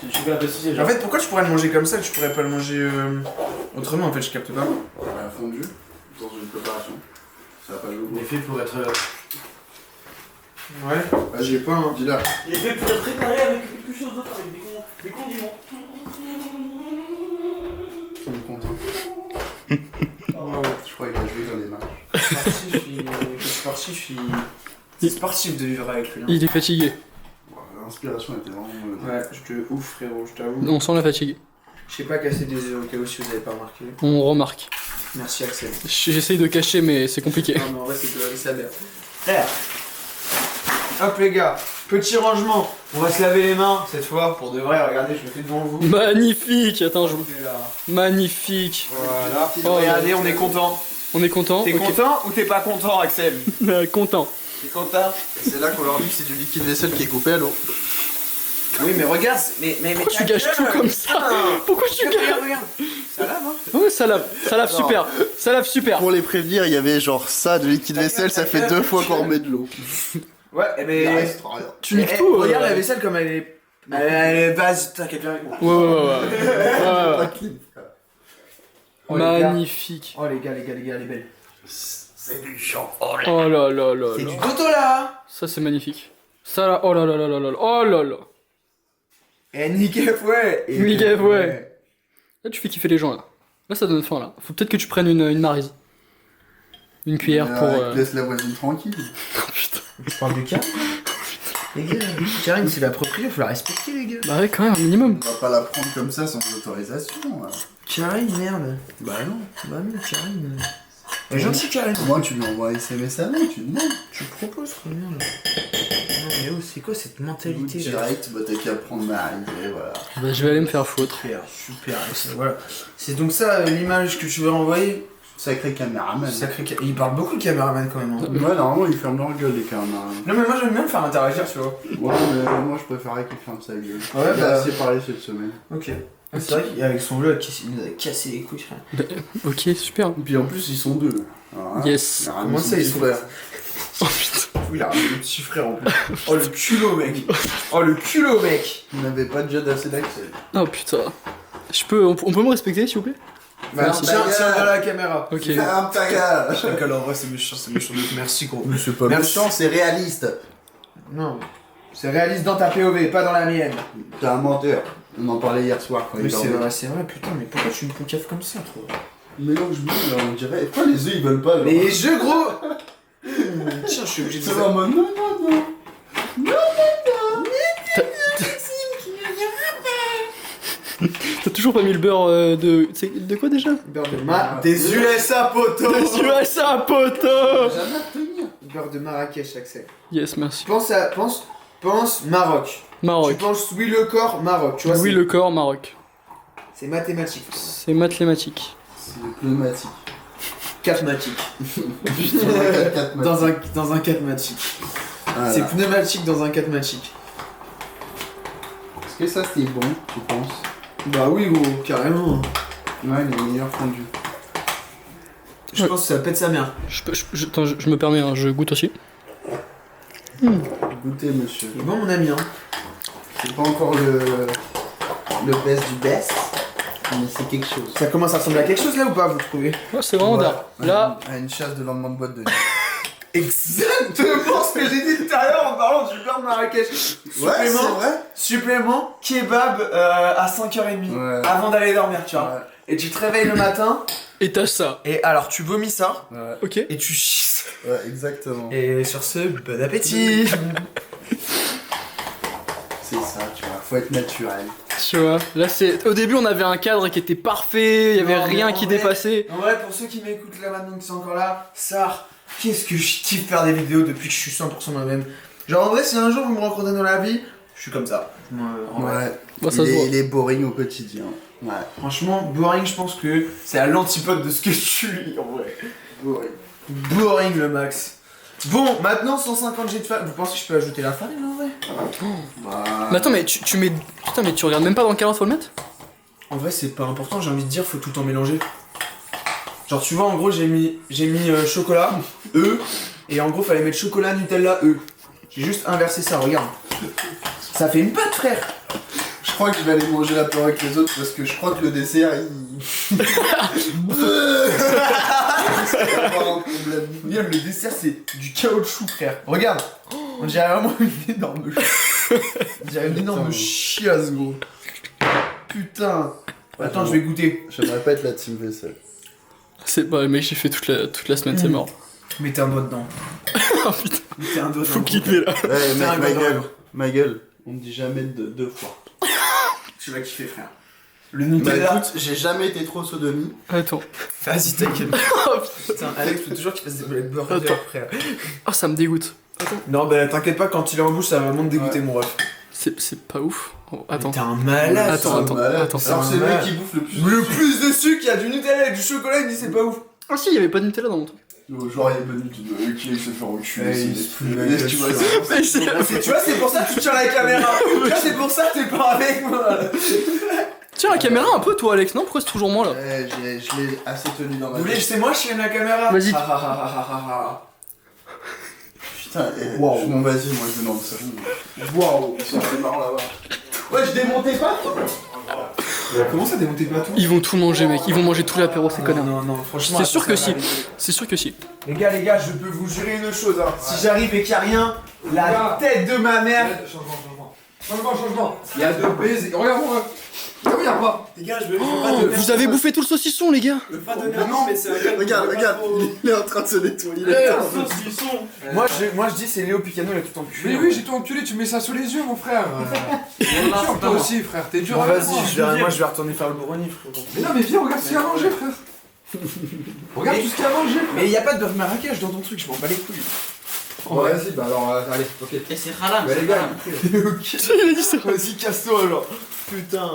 C'est du chocolat pâtissier, En genre. fait pourquoi tu pourrais le manger comme ça et tu pourrais pas le manger autrement en fait je capte pas. On l'a fondu dans une préparation. Ça va pas jouer. Il est fait pour être. Ouais. Bah j'ai pas hein. Dis-là. Il est fait pour être préparé avec quelque chose d'autre, avec des condiments. On est content. Je crois qu'il a joué dans les marches. Sportif, c'est sportif de vivre avec lui. Hein. Il est fatigué. L'inspiration était vraiment. Ouais, je te ouf frérot, je t'avoue. On sent la fatigue. Je sais pas casser des œufs au cas où si vous avez pas remarqué. On remarque. Merci Axel. J'essaye de cacher, mais c'est compliqué. Non mais en vrai c'est que la sa mère. Frère. Hop les gars, petit rangement. On va se laver les mains cette fois pour de vrai. Regardez, je le fais devant vous. Magnifique. Attends, je. Hop là. Magnifique. Voilà. Oh, Regardez, on est content. On est content. T'es Ok. content ou t'es pas content Axel? Content. T'es content? C'est là qu'on leur dit que c'est du liquide vaisselle qui est coupé à l'eau. Oui mais regarde, mais Pourquoi tu gâches tout comme ça? Pourquoi tu gâches? Regarde. Ça lave hein? Ouais, ça lave. Ça lave super. Ça lave super. Pour les prévenir, il y avait genre ça de liquide vaisselle, ça fait 2 fois qu'on remet de l'eau. Ouais, Il mais. reste rien. Tu niques tout. Regarde la vaisselle comme elle est. Elle est base. T'inquiète bien avec moi. Ouais. Tranquille. Oh, les gars. Magnifique. Oh les gars, elle est belle. Oh là là là C'est là. du dodo là. Ça c'est magnifique. Ça là, oh là là là là là là. Oh là là. Et nickel ouais. Nickel, ouais. Là tu fais kiffer les gens là. Là ça donne faim là. Faut peut-être que tu prennes une maryse. Une cuillère pour. Laisse la voisine tranquille. Oh putain. Je parle de Karine. Les gars, Karine c'est la propriétaire, faut la respecter les gars. Bah ouais quand même un minimum. On va pas la prendre comme ça sans autorisation. Là. Karine, merde. Bah non. Bah non, Karine. Elle est gentille Karine. Moi tu lui envoies un SMS à nous, tu demandes. Tu proposes quoi, merde. Non mais oh, c'est quoi cette mentalité là? Direct, bah t'as qu'à prendre ma arrivée, voilà. Bah je vais aller me faire foutre. Super. Voilà. C'est donc ça l'image que tu veux renvoyer. Sacré caméraman. Il parle beaucoup de caméraman quand même. Hein. Ouais, normalement ils ferment leur gueule les caméramans. Non mais moi j'aime bien me faire interagir tu vois. Ouais, mais moi je préférais qu'il ferme sa gueule. Ouais, Il a bah. assez parlé cette semaine. Ok. C'est vrai qu'avec son vlog, il nous a cassé les couilles. Frère. Ok super. Et puis en plus ils sont deux. Alors, hein, Yes. caméraman, Comment ça ils sont frères? Oh putain. Il a ramené le petit frère en plus. Oh le culot mec. Oh le culot mec. Ils n'avaient pas déjà d'assez d'accès. Oh putain. On peut me respecter s'il vous plaît? Bah Merci. tiens vers la caméra. Ok. Ferme ta gueule. Je rigole, en vrai c'est méchant. Merci gros. Mais c'est pas Merci. méchant, c'est réaliste. Non. C'est réaliste dans ta POV, pas dans la mienne. T'es un menteur. On en parlait hier soir quand Mais il c'est vrai, putain, mais pourquoi tu me concaves comme ça, trop? Mélange bien, là, on dirait. Pourquoi les œufs ils veulent pas là Les jeux gros. Tiens, je suis obligé de C'est en mode non, non, non. T'as toujours pas mis le beurre de. C'est de quoi déjà? Beurre de des USA poto. Des USA poteau. Jamais tenir. Beurre de Marrakech, Axel. Yes merci. Pense Maroc. Tu Maroc. penses oui le corps Maroc, tu vois. Oui le corps Maroc. C'est mathématique. C'est mathématique. C'est pneumatique. Catmatique. Dans un 4 Dans un catmatique. Voilà. C'est pneumatique dans un catmatique. Est-ce que ça c'était bon, tu penses? Bah oui gros, carrément. Ouais, les meilleurs fondus. Je pense que ça pète sa mère. Attends, je me permets, hein, je goûte aussi. Goûtez, monsieur. Il est bon mon ami hein. C'est pas encore le best du best, mais c'est quelque chose. Ça commence à ressembler à quelque chose là ou pas vous trouvez? Ouais, c'est vraiment Ouais. d'art. Là, À une chasse de lendemain de boîte de nuit. Exactement ce que j'ai dit tout à l'heure en parlant du beurre de Marrakech. Ouais, c'est vrai. Supplément, kebab à 5h30 Ouais. avant d'aller dormir, tu vois. Ouais. Et tu te réveilles le matin, et t'as ça. et alors tu vomis ça, Ouais, Ok. et tu chies. ouais, exactement. Et sur ce, bon appétit. C'est ça, tu vois. Faut être naturel. Tu vois, là c'est. Au début on avait un cadre qui était parfait, il y avait Non, mais rien en qui vrai- dépassait. En vrai, pour ceux qui m'écoutent là maintenant qui sont encore là, Sar, qu'est-ce que je kiffe faire des vidéos depuis que je suis 100% moi-même. Genre en vrai, si un jour vous me rencontrez dans la vie, je suis comme ça. En vrai. Ouais. Bah, ça se voit. Il est boring au quotidien. Ouais. Franchement, boring, je pense que c'est à l'antipode de ce que je suis en vrai. Boring le max. Bon, maintenant 150 G de farine. Vous pensez que je peux ajouter la farine en vrai? Mais attends, mais tu mets. Putain, mais tu regardes même pas dans quel ordre faut le mettre? En vrai, c'est pas important, j'ai envie de dire, faut tout le temps mélanger. Genre, tu vois, en gros, j'ai mis chocolat, et en gros, fallait mettre chocolat, Nutella, J'ai juste inversé ça, regarde. Ça fait une pâte, frère. Je crois que je vais aller manger l'apéro avec les autres parce que je crois que le dessert, il... C'est vraiment un problème. Regarde, le dessert, c'est du caoutchouc, frère. Regarde, on dirait vraiment une énorme On dirait une énorme chiasse, gros. Putain. Attends, je vais goûter. J'aimerais pas être la team vaisselle. C'est bah, mec, j'ai fait toute la semaine, c'est mort. Mettez un doigt dedans. Oh putain, Mettez un doigt faut dedans. clipper là. Ouais, Putain, mec, gros, ma gueule. On me dit jamais deux fois. Tu vas kiffer, frère. Le Bah Nutella. écoute, j'ai jamais été trop sodomie. Attends. Vas-y, ta gueule. Putain, Alex, faut toujours qu'il fasse des boulettes burger, Attends. frère. Oh, ça me dégoûte. Non, bah t'inquiète pas, quand il est en bouche, ça va vraiment te dégoûter, mon ref. C'est pas ouf. Oh, attends. T'es un malade. Attends. Alors c'est le mec qui bouffe le plus. Le plus de sucre, il y a du Nutella et du chocolat, il dit c'est pas ouf. Ah si, il y avait pas de Nutella dans mon truc. Genre, il y a pas du tout de mec qui se fait reculer. Ouais, il se fout de la gueule, Tu vois, je c'est Mais Tu vois, c'est pour ça que tu tiens la caméra. Tu vois, c'est pour ça que t'es pas avec moi. Tiens, la caméra un peu, toi, Alex, non? Pourquoi c'est toujours moi là? Ouais, je l'ai assez tenu dans ma Vous voulez, tête. c'est moi, je tiens la caméra. Vas-y. Putain, Wow. bon vas-y, moi je demande ça. Waouh. C'est marrant là-bas. Ouais, je démontais pas. Comment ça démonter pas tout? Ils vont tout manger, mec. Ils vont manger tout l'apéro, ces connards. Non, franchement. C'est sûr que ça si. va aller. C'est sûr que si. Les gars, je peux vous jurer une chose. Hein. Si j'arrive et qu'il y a rien, la tête de ma mère. Changement. Il y a deux baises. Regarde-moi. Regarde pas. Les gars, je vais Oh, vous avez bouffé tout le saucisson, les gars. Non, mais c'est un gars. Regarde, il est en train de se nettoyer. Moi, je dis, c'est Léo Picano, il a tout enculé. Mais oui, j'ai tout enculé, tu mets ça sous les yeux, mon frère. Dur, toi aussi, frère, t'es dur Bon, avec vas-y, moi. moi je vais retourner faire le brownie, frérot. Mais non, mais viens, regarde ce qu'il y a à manger, frère. Regarde tout ce qu'il y a à manger, frère. Mais y a pas de beurre marécage dans ton truc, je m'en bats les couilles. Ouais, vas-y, bah alors, allez, ok. Et c'est Ralam, Bah, les gars, Il a dit ça. Vas-y, casse-toi alors. Putain.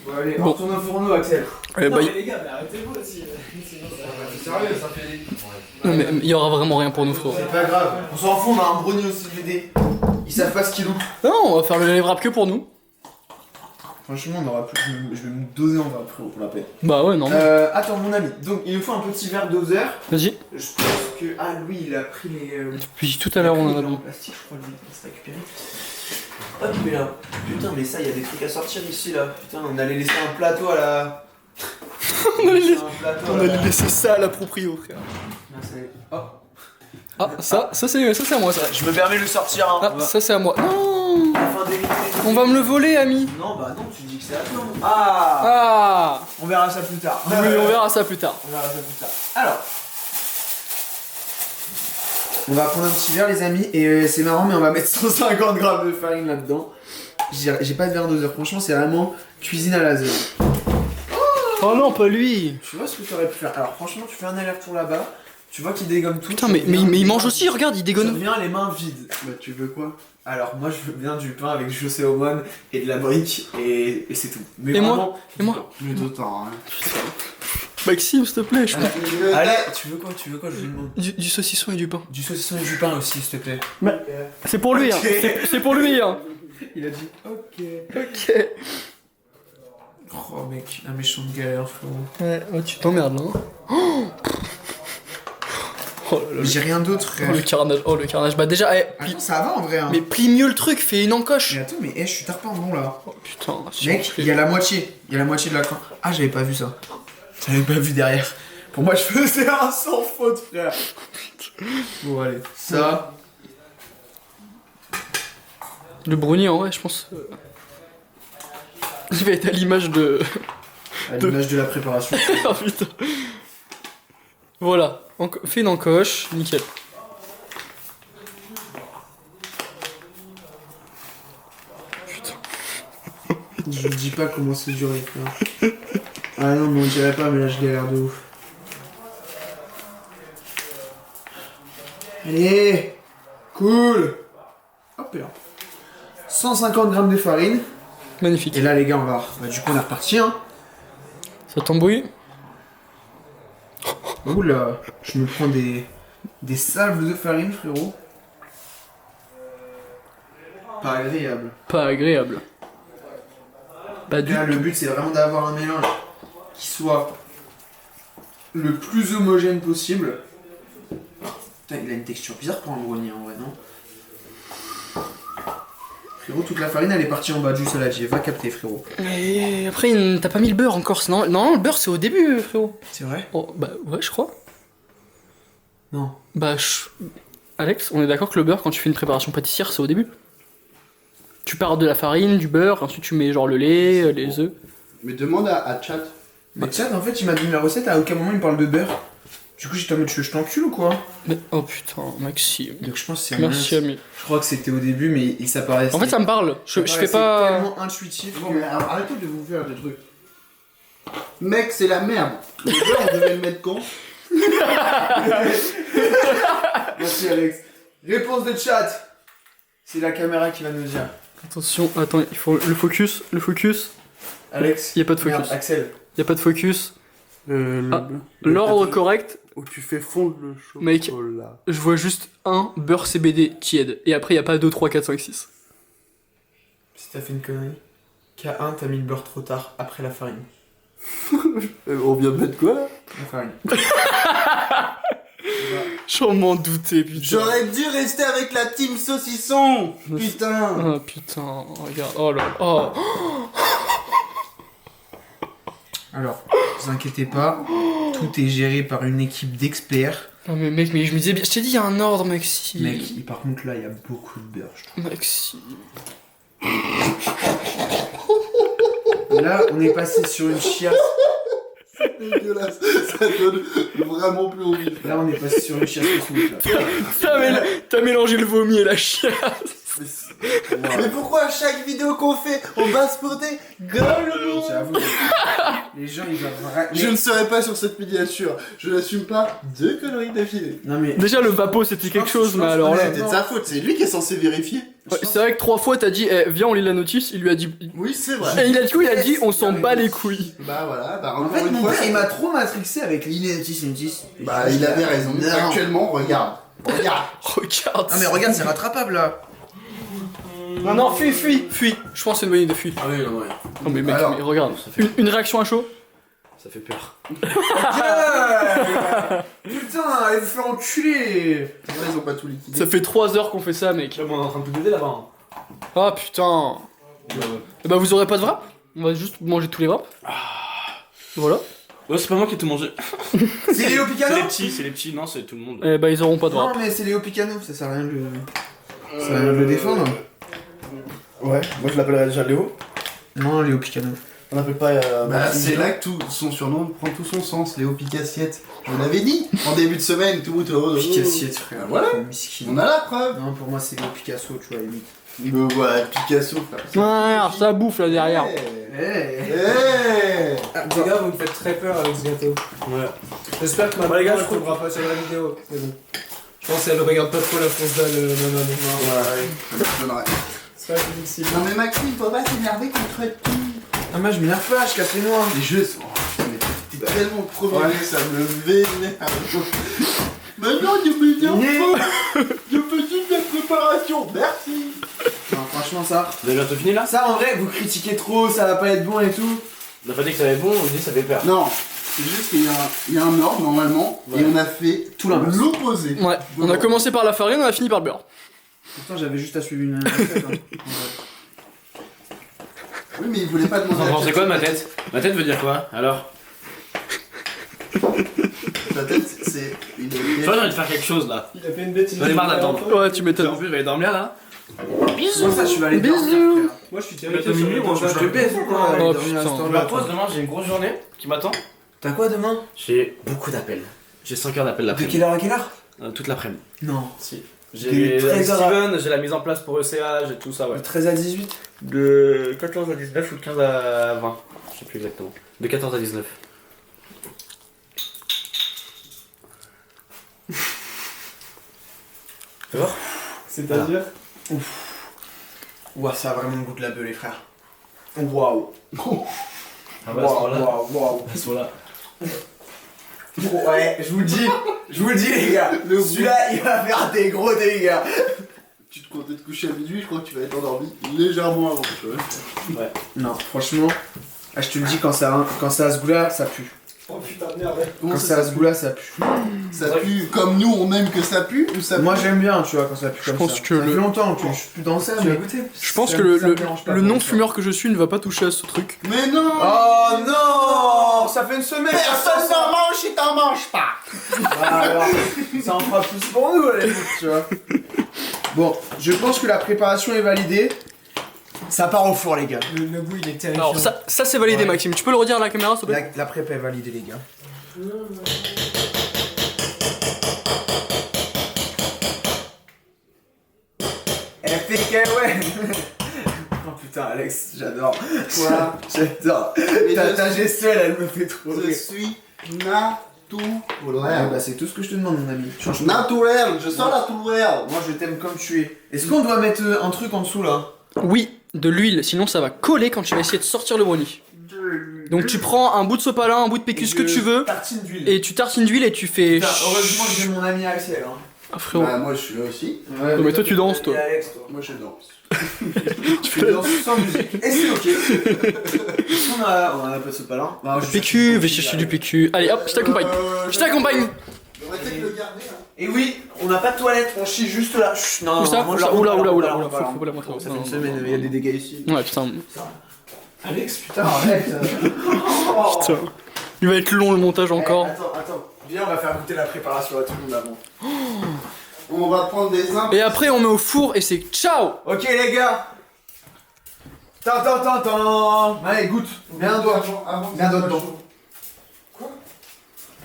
Bon, allez, Bon. retourne au fourneau, Axel. Eh bah, les gars, mais arrêtez-vous aussi. C'est sérieux, ça fait. non, mais il y aura vraiment rien pour nous, frérot. C'est pas grave, on s'en fout, on a un brownie au CBD. Ils savent pas ce qu'ils louent. Non, on va faire le live rap que pour nous. Franchement, on aura plus. Je vais me doser en vrai, frérot, pour la peine. Bah ouais, non. Attends, mon ami, donc il nous faut un petit verre doseur. Vas-y. Je pense que. Ah, lui, il a pris les. Depuis tout à l'heure, on en a en bu. plastique, je crois, lui, il s'est récupéré. Hop, mais là. Putain, mais ça, il y a des trucs à sortir ici, là. Putain, on allait laisser un plateau à la. On allait laisser- un plateau On à la- allait laisser ça à la proprio, frère. Ah, c'est- Oh. Ah, ça c'est à moi, ça. Je me permets de le sortir, hein. Ah, ça c'est à moi. Non, Afin d'éviter. on va me le voler, ami. Non, bah non, tu dis que c'est à toi. Ah. Ah, On verra ça plus tard. oui, on verra ça plus tard. On verra ça plus tard. Alors. On va prendre un petit verre, les amis, et c'est marrant, mais on va mettre 150 grammes de farine là-dedans. J'ai pas de verre doseur, franchement, c'est vraiment cuisine à la zone. Oh non, pas lui. Tu vois ce que tu aurais pu faire? Alors, franchement, tu fais un aller-retour là-bas, tu vois qu'il dégomme tout. Putain, tu mais reviens- il mange aussi, regarde, il Tu dégonne. reviens les mains vides. Bah tu veux quoi? Alors, moi, je veux bien du pain avec du chaussé au moine et de la brique, et c'est tout. Mais Et moi vraiment, Et moi Plus d'autant, hein. Maxime, s'il te plaît, je peux. Allez, tu veux quoi? Je lui demande. Du saucisson et du pain. Du saucisson et du pain aussi, s'il te plaît. C'est pour lui, hein. C'est pour lui, hein. Il a dit ok. Ok. Oh mec, un méchant de galère, frérot. Ouais, tu t'emmerdes là. Hein. Oh là là. J'ai rien d'autre, frère. Oh le carnage, oh le carnage. Bah déjà, Attends, ça va en vrai, hein. mais plie mieux le truc, fais une encoche. Mais attends, mais je suis tarpin bon là. Oh putain, Mec, il y a la moitié. Il y a la moitié de la camp. Ah, j'avais pas vu ça. J'avais pas vu derrière. Pour moi, je faisais un sans faute, frère. Bon, allez. Ça. Le brownie, en vrai, je pense. Il va être à l'image de. À l'image de la préparation. Oh putain. Voilà, fais une encoche, nickel. Je vous dis pas comment c'est dur les frères. Ah non, mais on dirait pas, mais là je galère de ouf. Allez, cool. Hop là. 150 grammes de farine. Magnifique. Et là les gars, on va... Bah, du coup on est reparti hein. Ça tambouille. Oula, je me prends des salves de farine frérot. Pas agréable. Pas agréable. Pas du Là, tout. le but c'est vraiment d'avoir un mélange qui soit le plus homogène possible. Putain, il a une texture bizarre pour un brownie en vrai, non? Frérot, toute la farine elle est partie en bas du saladier, va capter frérot. Et après, t'as pas mis le beurre encore, non? Non, le beurre c'est au début, frérot. C'est vrai? Oh, bah ouais, je crois. Non. Bah, Alex, on est d'accord que le beurre, quand tu fais une préparation pâtissière, c'est au début? Tu pars de la farine, du beurre, ensuite tu mets genre le lait, les œufs. Mais demande à Chat. Mais Chad en fait il m'a donné la recette, à aucun moment il me parle de beurre. Du coup j'étais en mode je t'encule ou quoi? Mais, oh putain, Maxime. Donc je pense que c'est Merci, ami. Je crois que c'était au début mais ça paraissait... En fait, ça me parle. Je fais pas. tellement intuitif. Bon, mais arrêtez de vous faire des trucs. Mec, c'est la merde. Le beurre, on devait le mettre quand? Merci Alex. Réponse de chat. C'est la caméra qui va nous dire. Attention, attends, il faut le focus, le focus. Alex. Y a pas de focus. Merde, Axel. Y a pas de focus. Ah, L'ordre correct, Où tu fais fondre le chocolat. Mec. je vois juste un beurre CBD tiède. Et après, y a pas 2, 3, 4, 5, 6. Si t'as fait une connerie. K1, t'as mis le beurre trop tard, après la farine. On vient de mettre quoi là? La farine. J'en m'en doutais, putain. J'aurais dû rester avec la team saucisson. Putain. Oh putain, regarde. Oh là là. Oh. Alors, vous inquiétez pas, tout est géré par une équipe d'experts. Non mais mec, mais je me disais bien. Je t'ai dit, y a un ordre, Maxime. Mec, par contre là, il y a beaucoup de beurre, je trouve. Maxime. Là, on est passé sur une chiasse. C'est dégueulasse. Ça donne vraiment plus envie. Là, on est passé sur une chiasse cosmique, là. T'as mélangé le vomi et la chiasse. Mais pourquoi à chaque vidéo qu'on fait, on basse pour des gueules? J'avoue, les gens, ils doivent... Je ne serai pas sur cette miniature. Je n'assume pas 2 conneries d'affilée. Non mais... Déjà, le vapo c'était quelque chose, mais alors là. C'était de sa faute, c'est lui qui est censé vérifier. Ouais, c'est vrai que 3 fois t'as dit, eh, viens, on lit la notice. Il lui a dit. Oui, c'est vrai. Et il a dit quoi? Il a dit, on s'en bat les couilles. Bah voilà, bah En encore fait, une mon fois. père, il m'a trop matrixé avec l'inéditis. Bah il avait raison. Non. Actuellement, regarde. Regarde. Regarde. Ah mais regarde, c'est rattrapable, là. Non, non, fuis. Je pense que c'est une bonne idée, fuis. Ah oui, non, ouais. Non, mais mec, Alors. mais regarde. Une réaction à chaud? Ça fait peur. Putain, allez vous faire enculer. Ouais, ils ont pas tout liquidé. Ça fait 3 heures qu'on fait ça, mec. Là, on est en train de tout aider là-bas. Ah putain. Et bah, vous aurez pas de wrap? On va juste manger tous les wraps. Voilà. Ouais, c'est pas moi qui ai tout mangé. C'est Léo Picano? C'est les petits, non, c'est tout le monde. Eh bah, ils auront pas de wrap. Non mais c'est Léo Picano, ça sert à rien de le... Ça sert à rien de le défendre. Ouais, moi je l'appellerais déjà Léo. Non, Léo Picano. On n'appelle pas. Bah c'est là que tout son surnom prend tout son sens, Léo Picassiette. Je vous l'avais dit en début de semaine, tout le monde Picassiette, frère. Voilà. Miskin. On a la preuve. Non, pour moi c'est Léo Picasso, tu vois, limite. Mais voilà, Picasso, frère. Ouais, alors, ça bouffe là derrière. Hey. Les gars, vous me faites très peur avec ce gâteau. Ouais. J'espère que ma Bah, les gars, maman je ne tombera pas sur la vidéo. Mais bon. Je pense qu'elle regarde pas trop la fonce dalle, maman. Ouais, ça me donnerait. C'est pas difficile. Non mais Maxime, faut pas s'énerver contre tout. Ah moi je m'énerve pas, je casse les noix. Les jeux sont... Oh, putain, mais t'es tellement premier, ça me vénère. Maintenant, il me dit je petite de préparation, merci. Non, franchement ça... Vous avez bientôt fini là? Ça en vrai, vous critiquez trop, ça va pas être bon et tout. On a pas dit que ça allait être bon, on dit que ça fait peur. Non, c'est juste qu'il y a un ordre normalement, et on a fait Tout l'inverse. l'opposé. Ouais, on a commencé par la farine, on a fini par le beurre. Pourtant j'avais juste à suivre une recette, hein. Oui, mais il voulait pas demander Vous en à pensez quoi de ma tête? Ma tête veut dire quoi? Alors? Ta tête, c'est une... Tu vois, j'ai envie de faire quelque chose là. Il a fait une bêtise. J'en ai marre d'attendre. Ouais, tu En m'étonnes. plus, je vais aller dormir là. Bisous. Ça, je vais aller dormir, Bisous. frère. Moi, je suis Bientôt terrifié. minuit, moi, je te baise ou quoi? Oh, Aller dormir à putain. ce temps-là, Je me toi. repose demain, j'ai une grosse journée qui m'attend. T'as quoi demain? J'ai beaucoup d'appels. J'ai 5 heures d'appels De l'après-midi. quelle heure à quelle heure? Toute l'après-midi. Non. Si. J'ai De 13 à- Steven, j'ai la mise en place pour ECA, j'ai tout ça, ouais. De 13 à 18. De 14 à 19 ou de 15 à 20, je sais plus exactement. De 14 à 19. Tu vois? C'est-à-dire Ouah, ça a vraiment le goût de la beuh, les frères. Waouh. Ah bah, à ce moment-là. Waouh. À ce moment-là. Ouais, je vous le dis les gars, celui-là il va faire des gros dégâts. Tu te comptais te coucher à minuit, je crois que tu vas être endormi légèrement avant, tu vois. Non, franchement, je te le dis, quand ça a ce goût-là, ça pue. Oh putain de merde. Quand ça a ce goût-là, ça pue. Ça pue comme nous, on aime que ça pue ou ça pue? Moi j'aime bien, tu vois, quand ça pue comme pense ça. que ça fait longtemps que je suis plus dans ça, mais Je pense Ça- que ça me dérange pas le pour non-fumeur que je suis ne va pas toucher à ce truc. Mais non! Oh non, ça fait une semaine. Personne n'en mange et t'en manges pas! Ah, alors, ça en fera plus pour nous, les mecs, tu vois. Bon, je pense que la préparation est validée. Ça part au four, les gars. Le goût il est terrifiant. Alors ça c'est validé Ouais. Maxime, tu peux le redire à la caméra s'il te plaît? La prépa est validée, les gars. Elle fait qu'elle, ouais. Oh putain, Alex, j'adore. Quoi? J'adore. Mais Ta gestuelle, elle me fait trop Je rire. suis Ouais, naturel. bah c'est tout ce que je te demande, mon ami. Change pas. Naturel, je sens naturel. Moi, je t'aime comme tu es. Est-ce qu'on doit mettre un truc en dessous, là? Oui, de l'huile, sinon ça va coller quand tu vas essayer de sortir le brownie. Donc tu prends un bout de sopalin, un bout de PQ, ce que tu veux, Tartine d'huile. et tu tartines d'huile et tu fais... Putain, heureusement que j'ai mon ami Axel, hein. Ah frérot, Bah, moi je suis là aussi. Ouais, mais toi, tu danses, toi. Et Alex, toi. Moi je danse. Tu danses sans musique. Et c'est ok. Est-ce qu'on a pas de sopalin? Bah, je PQ, vais chercher du PQ. Allez hop, je t'accompagne. Je t'accompagne. On va peut-être le garder hein. Et oui, on n'a pas de toilette, on chie juste là. Chut, non, Où ça? moi, Oula, je oula, la oula, montre oula, pas, oula, on va faut pas la montrer. Ça fait Non, une non, semaine, il y a des dégâts ici. Ouais putain, Alex, putain, arrête. putain. Il va être long le montage encore. Attends. Viens, on va faire goûter la préparation à tout le monde avant. On va prendre des imps. Et après on met au four et c'est ciao. Ok, les gars. Tant. Allez, goûte. Mets un doigt. Mets un doigt dedans. Quoi?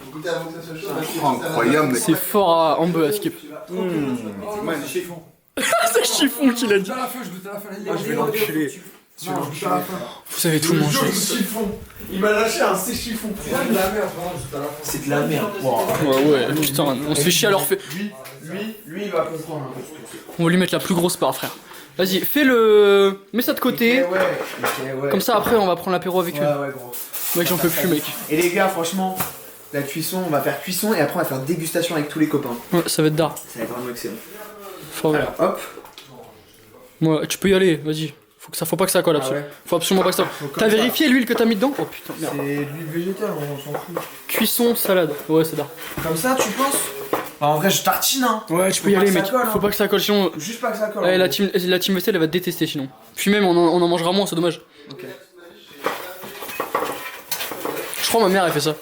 Faut goûter avant que ça soit chaud. parce que Incroyable, mec. C'est fort à Ambe à skip. Magnifique. C'est chiffon qu'il a dit. À la fin, je goûte à la fin. Je vais l'enculer. Vous savez tout manger. Chiffon. Il m'a lâché un c'est chiffon. C'est de la merde, vraiment, je goûte à la fin. C'est de la merde. Ouais, putain, on se fait chier alors fait. Lui, il va comprendre un peu. On va lui mettre la plus grosse part, frère. Vas-y, fais le. Mets ça de côté. Ouais. Comme ça après on va prendre l'apéro avec eux. Ouais, gros. Mec, j'en peux plus, mec. Et les gars, franchement, la cuisson, on va faire cuisson et après on va faire dégustation avec tous les copains. Ouais, ça va être d'art. Ça va être vraiment excellent. Fort bien. Alors, hop. Ouais, tu peux y aller, vas-y. Faut pas que ça colle absolument. ouais. Faut absolument pas que ça. Faut comme T'as ça. vérifié l'huile que t'as mis dedans? Oh putain, C'est merde. de l'huile végétale, on s'en fout. Cuisson, salade. Ouais, c'est d'art. Comme ça, tu penses? Bah, en vrai, je tartine, hein. Ouais, tu peux Faut y pas aller, que ça mec. colle, hein. Faut pas que ça colle, sinon. Juste pas que ça colle. Ouais, en la gros. team vaisselle elle va te détester sinon. Puis même on en mangera moins, c'est dommage. Ok. Je crois ma mère elle fait ça.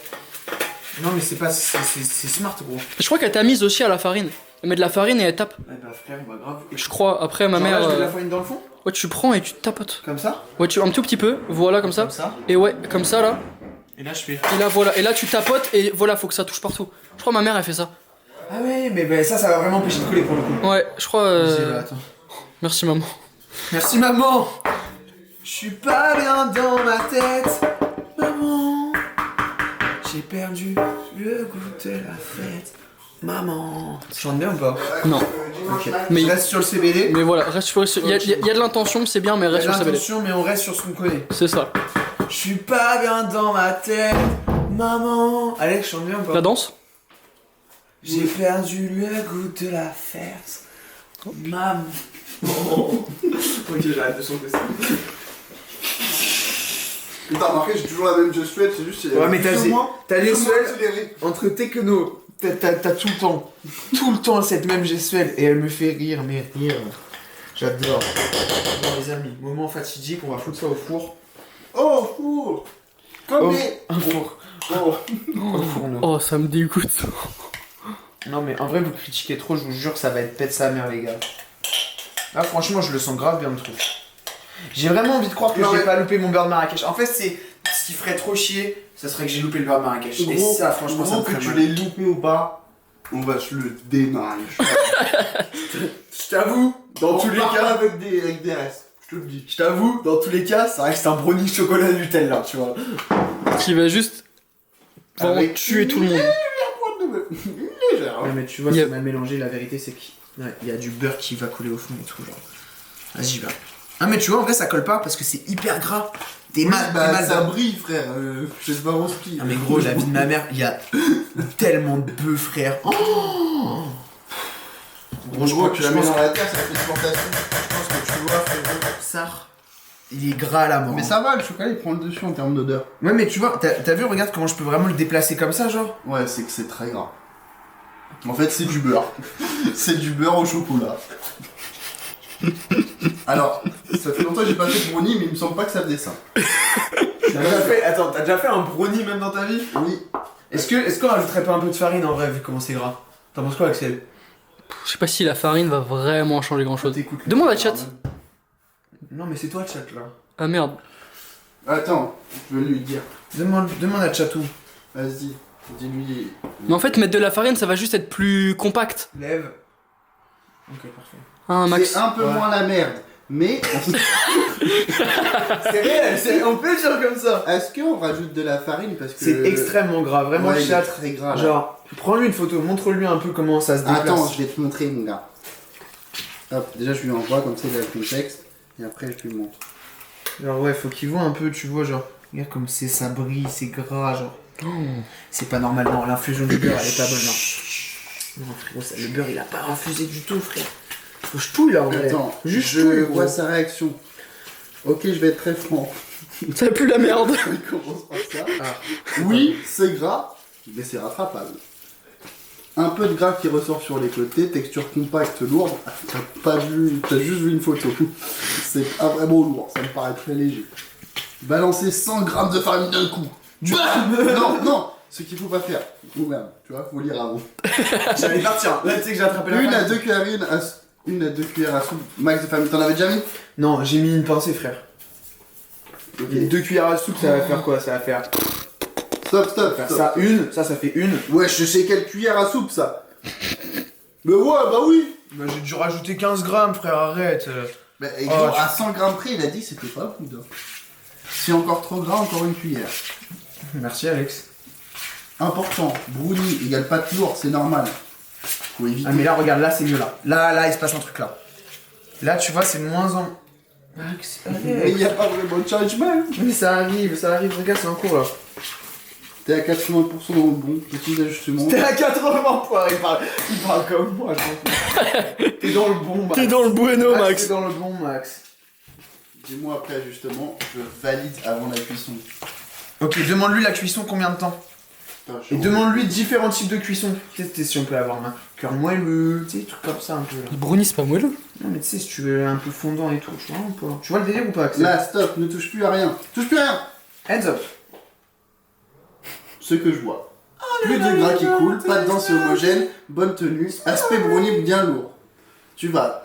Non, mais c'est pas. C'est smart, gros. Je crois qu'elle t'a mise aussi à la farine. Elle met de la farine et elle tape. Ouais, bah, frère, il va grave. Je crois, après ma Genre mère. là, je mets de la farine dans le fond? Ouais, tu prends et tu tapotes. Comme ça? Ouais, un tout petit peu, voilà comme ça. Comme ça. Et ouais, comme ça là. Et là, je fais. Et là voilà, et là tu tapotes et voilà, faut que ça touche partout. Je crois ma mère elle fait ça. Ah ouais, mais bah, ça va vraiment empêcher de coller pour le coup. Ouais, je crois. Attends. Merci maman. Merci, maman! Je suis pas bien dans ma tête, maman. J'ai perdu le goût de la fête, maman. Tu chantes bien ou pas? Non. Ok. Mais- Je reste sur le CBD. Mais voilà, reste sur. Il y a de l'intention, c'est bien, mais Il y a reste sur le CBD. l'intention, mais on reste sur ce qu'on connaît. C'est ça. Je suis pas bien dans ma tête, maman. Alex, chante bien ou pas? La danse? J'ai perdu le goût de la fête, maman. Ok, j'arrête de chanter ça. T'as remarqué, j'ai toujours la même gestuelle, c'est juste. Ouais, mais t'as les gestuelles accéléré. entre techno. T'as tout le temps cette même gestuelle et elle me fait rire, mais rire. J'adore. Bon, les amis, moment fatidique, on va foutre ça au four. Oh, four! Comme des. Un four. Oh. Au fourneau. Oh, ça me dégoûte. Non, mais en vrai, vous critiquez trop, je vous jure, ça va être pète sa mère, les gars. Là, franchement, je le sens grave bien le truc. J'ai vraiment envie de croire que Non, j'ai mais- pas loupé mon beurre de Marrakech. En fait, c'est ce qui ferait trop chier, ça serait que j'ai loupé le beurre de Marrakech. Et Gros, ça, franchement, ça me que ferait tu mal. l'aies loupé ou pas, On va se le démarrer. Je t'avoue, dans tous les cas, avec des restes. Je te le dis. je t'avoue, dans tous les cas, ça reste un brownie chocolat Nutella, tu vois. Qui va juste vraiment Avec tuer tout le monde. Légère. Ouais, mais tu vois, Yep. c'est mal mélangé. La vérité, c'est qu'il y a du beurre qui va couler au fond et tout. Genre. Vas-y, va. Ah, mais tu vois, en vrai, ça colle pas parce que c'est hyper gras. T'es Oui, mal, bah, t'es mal ça dans- brille, frère. Chez Swarovski. Ah, mais gros, la vie de ma mère, il y a tellement de bœufs, frère. Oh Bon, je crois que tu la mets pense- dans la terre, ça fait l'exportation. Je pense que tu vois, frérot, ça, il est gras à la mort. Mais ça va, le chocolat il prend le dessus en termes d'odeur. Ouais, mais tu vois, t'as vu, regarde comment je peux vraiment le déplacer comme ça, genre. Ouais, c'est que c'est très gras. En fait, c'est du beurre. C'est du beurre au chocolat. Alors, ça fait longtemps que j'ai pas fait de brownie, mais il me semble pas que ça faisait ça. Attends, t'as déjà fait un brownie même dans ta vie? Oui. Est-ce qu'on rajouterait pas un peu de farine en vrai, vu comment c'est gras? T'en penses quoi, Axel? Je sais pas si la farine va vraiment changer grand chose. T'écoutes le Demande à chocolat, chat. Non, mais c'est toi, chat, là. Ah merde. Attends, je vais lui dire. Demande à Chatou. Vas-y, dis-lui. Mais en fait, mettre de la farine, ça va juste être plus compact. Lève. Ok, parfait. Hein, Max. C'est un peu Ouais. moins la merde. Mais C'est réel, on peut le dire comme ça. est-ce qu'on rajoute de la farine parce que C'est extrêmement gras, vraiment, Ouais, il est chat. très gras. là. Genre, prends-lui une photo, montre-lui un peu comment ça se déplace. Attends, je vais te montrer mon gars. Hop, déjà je lui envoie comme ça il a le contexte et après je lui montre. Genre, ouais, faut qu'il voit un peu, tu vois, genre. Regarde comme ça brille, c'est gras, genre. C'est pas normal, non, l'infusion du beurre, elle est pas bonne, non. Non, frérot, le beurre, il a pas infusé du tout, frère. Faut que je touille, là, en vrai. Attends, Juste je touille, vois gros. sa réaction. Ok, je vais être très franc. Ça pue la merde. Il commence par ça. Ah. Oui, c'est gras, mais c'est rattrapable. Un peu de gras qui ressort sur les côtés, texture compacte, lourde. T'as pas vu, t'as juste vu une photo. C'est pas vraiment lourd, ça me paraît très léger. Balancer 100 grammes de farine d'un coup. Bam non, non, ce qu'il faut pas faire. Vous-même, tu vois, faut lire avant. J'allais partir. Là, tu sais que j'ai attrapé la Une à farine. 2 cuillerines à... Une à 2 cuillères à soupe max de farine. T'en avais déjà mis? Non, j'ai mis une pincée, frère. Ok. Et 2 cuillères à soupe, ça va faire quoi? Ça va faire Stop, stop, faire stop. ça, une, ça fait une. Ouais, je sais quelle cuillère à soupe ça. Mais ouais, bah oui. Bah, j'ai dû rajouter 15 grammes, frère, arrête. Bah, et Oh, genre, tu- à 100 grammes près, il a dit que c'était pas poudre. Si encore trop gras, encore une cuillère. Merci, Alex. Important, brownie égale pâte lourde, c'est normal. Faut éviter. Ah, mais là, regarde, là, c'est mieux, là. Là, il se passe un truc, là. Là, tu vois, c'est de moins en... Alex, Mais il y a pas vraiment de changement. Mais ça arrive, regarde, c'est en cours, là. T'es à 80% dans le bon, petit ajustement. T'es à 80 points, il parle comme moi, je m'en fous. T'es dans le bon, Max. T'es dans le bueno, T'es Max. dans le bon, Max. Dis-moi après ajustement, je valide avant la cuisson. Ok, demande-lui la cuisson combien de temps. Putain, Et demande-lui différents types de cuisson. Tester si on peut avoir un cœur moelleux, tu sais, des trucs comme ça un peu. Là. Le brownie, c'est pas moelleux. Non, mais tu sais, si tu veux un peu fondant et tout, tu vois ou pas? Tu vois le délire ou pas, Axel? Là, stop, ne touche plus à rien. Touche plus à rien. Heads up. Ce que je vois. Plus de gras qui coule, pas de dents, c'est homogène, bonne tenue, aspect brownie bien lourd. Tu vas.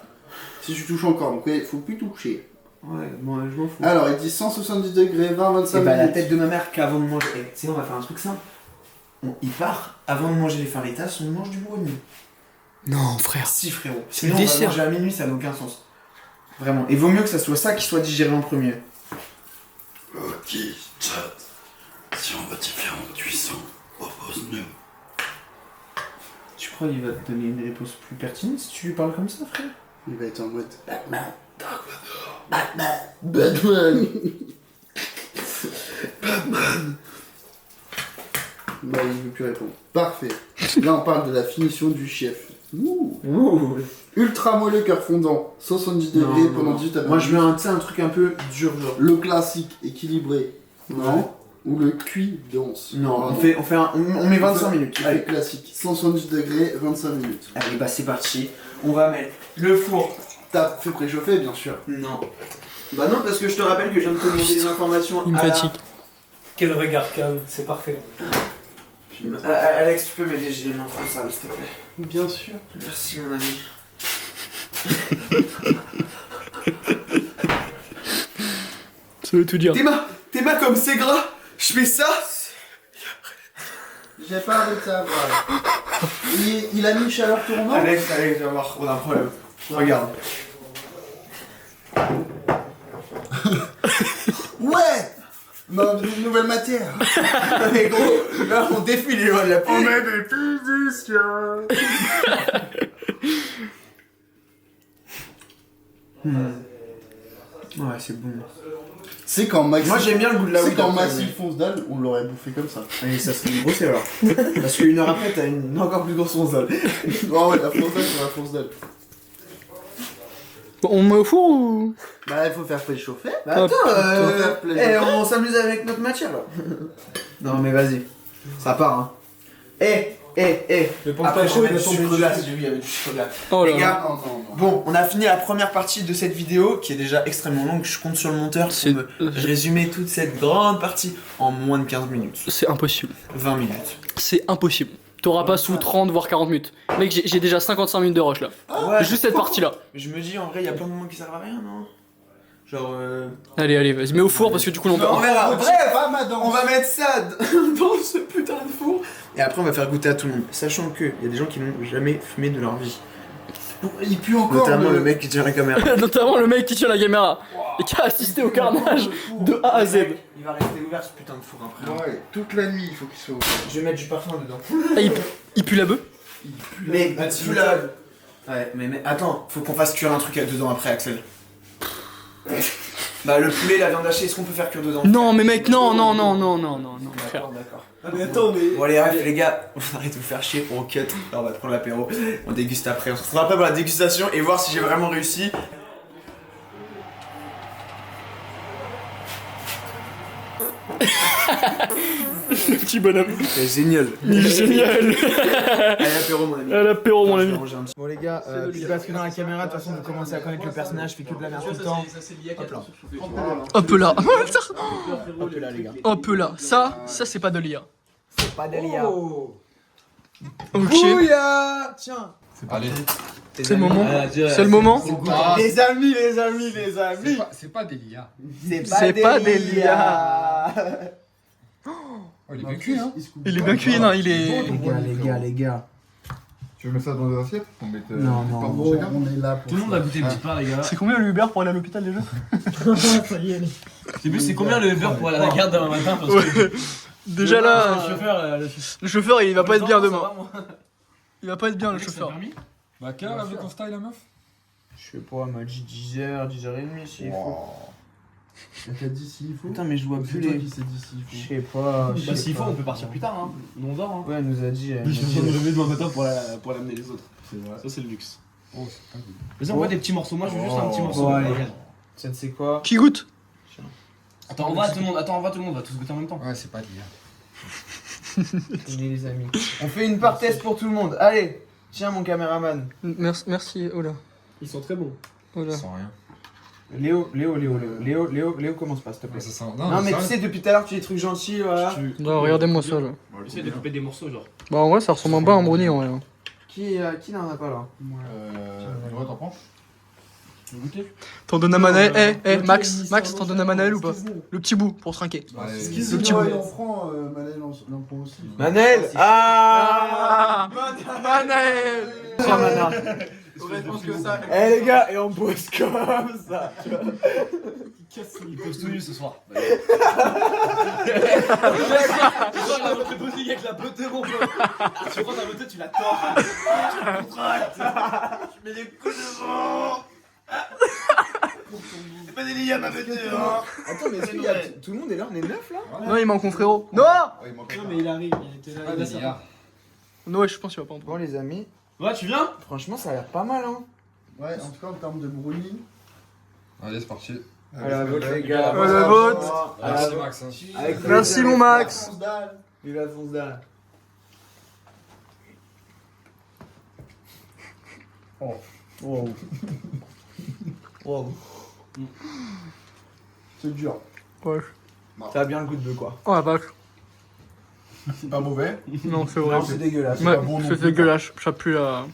Si tu touches encore, donc il faut plus toucher. Ouais, moi je m'en fous. Alors, il dit 170 degrés, 20-25 Et bah la minutes. tête de ma mère qu'avant de manger. Tu sais, on va faire un truc simple. Il part, avant de manger les faritas, on mange du brownie. Non, frère. Si frérot. C'est Sinon le on va dessert. manger à minuit, ça n'a aucun sens. Vraiment. Et vaut mieux que ça soit ça qui soit digéré en premier. Ok, chat. Si on va différentes cuissons, propose-nous. Tu crois qu'il va te donner une réponse plus pertinente si tu lui parles comme ça, frère? Il va être en mode Batman, Dark Vador, Batman. Bah, il veut plus répondre. Parfait. Là, on parle de la finition du chef. Ouh. Ultra moelleux, cœur fondant, 70 degrés pendant 18 à 20 Moi je minutes. mets tu sais, un truc un peu dur, genre. Le classique, équilibré. Non. Ou le cuit dense. Non, on met 25 minutes. Allez, Allez. classique. 170 degrés, 25 minutes. Allez, bah c'est parti. On va mettre le four. T'as fait préchauffer, bien sûr. Non. Bah non, parce que je te rappelle que je viens de te demander des informations. Il me à la- fatigue. Quel regard calme, c'est parfait. Alex, tu peux m'aider, j'ai les mains trop sales, s'il te plaît. Bien sûr. Merci, mon ami. Ça veut tout dire. Tes mains comme c'est gras, je fais ça. J'ai pas envie de savoir. Il a mis chaleur tournante. Alex, tu vas voir, on a un problème. Regarde. Ouais. Non, une nouvelle matière. Mais gros, là on défile les lois de la pluie. On met des physiciens. Ouais, c'est bon. C'est quand Maxime. Moi j'aime bien le goût de la C'est weed. quand après, Maxime fonce dalle, on l'aurait bouffé comme ça. mais ça serait une grosse erreur. Parce qu'une heure après, t'as une encore plus grosse fonce dalle. Oh ouais, la fonce dalle, c'est la fonce dalle. Bon, on met au four ou. Bah, il faut faire préchauffer. Bah attends, plaisir. on s'amuse avec notre matière là. Non mais vas-y, ça part hein. Mais pense pas Après je chaud, vais il mettre attend du du chocolat si j'ai vu, il y avait du chocolat. Oh Les là gars, là. Non, non, non. bon, on a fini la première partie de cette vidéo qui est déjà extrêmement longue. Je compte sur le monteur pour C'est- me résumer toute cette grande partie en moins de 15 minutes. C'est impossible. 20 minutes. C'est impossible. T'auras pas sous 30 voire 40 minutes. Mec, j'ai déjà 55 minutes de rush là. Ouais, Juste cette partie là. mais je me dis en vrai, il y a plein de moments qui servent à rien, non? Genre Allez, vas-y, mets au four parce que du coup, on on perd. verra. Bref, Pas ma danse. on va mettre ça dans ce putain de four. Et après, on va faire goûter à tout le monde. Sachant qu'il y a des gens qui n'ont jamais fumé de leur vie. Il pue encore. Notamment le mec qui tient la caméra. Notamment le mec qui tient la caméra et qui a assisté au carnage de A à Z. Il va rester ouvert ce putain de four après. Ouais, toute la nuit, il faut qu'il soit ouvert. Je vais mettre du parfum dedans. Ah, il pue la bœuf. Mais tu la. Ouais, mais attends, faut qu'on fasse cuire un truc dedans après, Axel. Bah, le poulet, la viande hachée, est-ce qu'on peut faire cuire dedans? Non, mais mec, non, frère. D'accord. Ah, mais attends, mais. Bon, allez, les gars, on arrête de vous faire chier, on cut. Là, on va prendre l'apéro, on déguste après. On se retrouvera après pour la dégustation et voir si j'ai vraiment réussi. Le petit bonhomme. C'est génial. Il est génial. Allez, l'apéro, mon ami. À l'apéro, mon ami. Bon les gars, puis parce que dans la caméra, de toute façon vous commencez à connaître le personnage, je fais que de la merde tout le temps. Hop là. Hop là. Hop là les gars. Hop là. Ça c'est pas de l'IA. C'est pas délire. Ok. Bouya. Tiens. Allez. C'est le moment. C'est le moment. Ah, Les amis. c'est pas des liens. C'est pas des l'IA. Oh, il est bien cuit, hein. Il est bien cuit, non, il est. Les gars. Tu veux mettre ça dans des assiettes pour mettre Non, des non, parts Bon, pour chacun on est là pour Tout le monde ça. a goûté une petite part, les gars. C'est combien le Uber pour aller à l'hôpital déjà? C'est plus, c'est combien le Uber pour aller à la gare demain matin parce que. Déjà là, Le chauffeur, le chauffeur il va pas être bien ça demain. va, moi. Il va pas être bien le chauffeur. Bah, quelle heure elle veut qu'on style la meuf? Je sais pas, elle m'a dit 10h, 10h30 s'il faut. Elle t'a dit s'il faut. Putain mais je vois C'est plus toi les... qui s'est dit s'il Je faut. sais pas. Bah, s'il faut, on peut partir plus tard, hein. Nous on dort, hein. Ouais, elle nous a dit... Je vais me lever demain matin pour l'amener les autres. C'est vrai. Ça, c'est le luxe. Oh, c'est pas good. Vas-y, on voit des petits morceaux. Moi, je veux juste un petit morceau. Bon, allez. Ça ne sait quoi. Qui goûte? Attends, on va tout le monde. Attends, on va tout le monde. On va tous goûter en même temps. Ouais, c'est pas des liens. Tenez les amis. On fait une part test pour tout le monde. Allez. Tiens mon caméraman. Merci, oh là. Ils sont très bons. Oh là. Sans rien. Léo, commence pas s'il te plaît. Ouais, ça sent. Non mais ça tu sais, depuis tout à l'heure tu dis des trucs gentils, voilà. Non, regardez-moi ça là. J'essaie de couper des morceaux, genre. Bah en vrai ça ressemble un peu à un brownie en vrai. hein. Qui n'en a pas là? Ouais, t'en prends? Tu veux goûter? T'en donnes à Manel, Max, t'en donnes à Manel ou pas? Le petit bout pour trinquer. Allez. Le petit bout. Il en prend, Manel en prend aussi. Manel. Ah Manel. Oh Mana. Eh les gars, et on pose comme ça. Il pose tout nu ce soir. Ce soir, il va montrer Bozzy avec la beauté, mon pote. Tu prends ta beauté, tu la tords. Tu la contractes. Tu mets des coups devant. C'est pas des liens, ma beauté, hein. Attends, mais est-ce qu'il y a tout le monde est là? On est 9 là? Non il manque mon frérot. Non. Ouais, il manque Non, mais il arrive, il était C'est là. pas des liens. Non ouais je pense qu'il va pas en Bon prendre. les amis, Ouais, tu viens? franchement ça a l'air pas mal hein. Ouais, en tout cas en termes de brownie. Allez, c'est parti. À la vôtre les gars. À la vôtre. Merci, Max. hein. Avec Merci plaisir. mon Max. Fonce dalle. Vive la fonce dalle. Wow. Wow. C'est dur. Ouais. Ça a bien le goût de bœuf quoi. Oh la vache. C'est pas mauvais. Non c'est vrai. Non, c'est dégueulasse. Ouais, pas bon non c'est plus, dégueulasse. Ça pue la.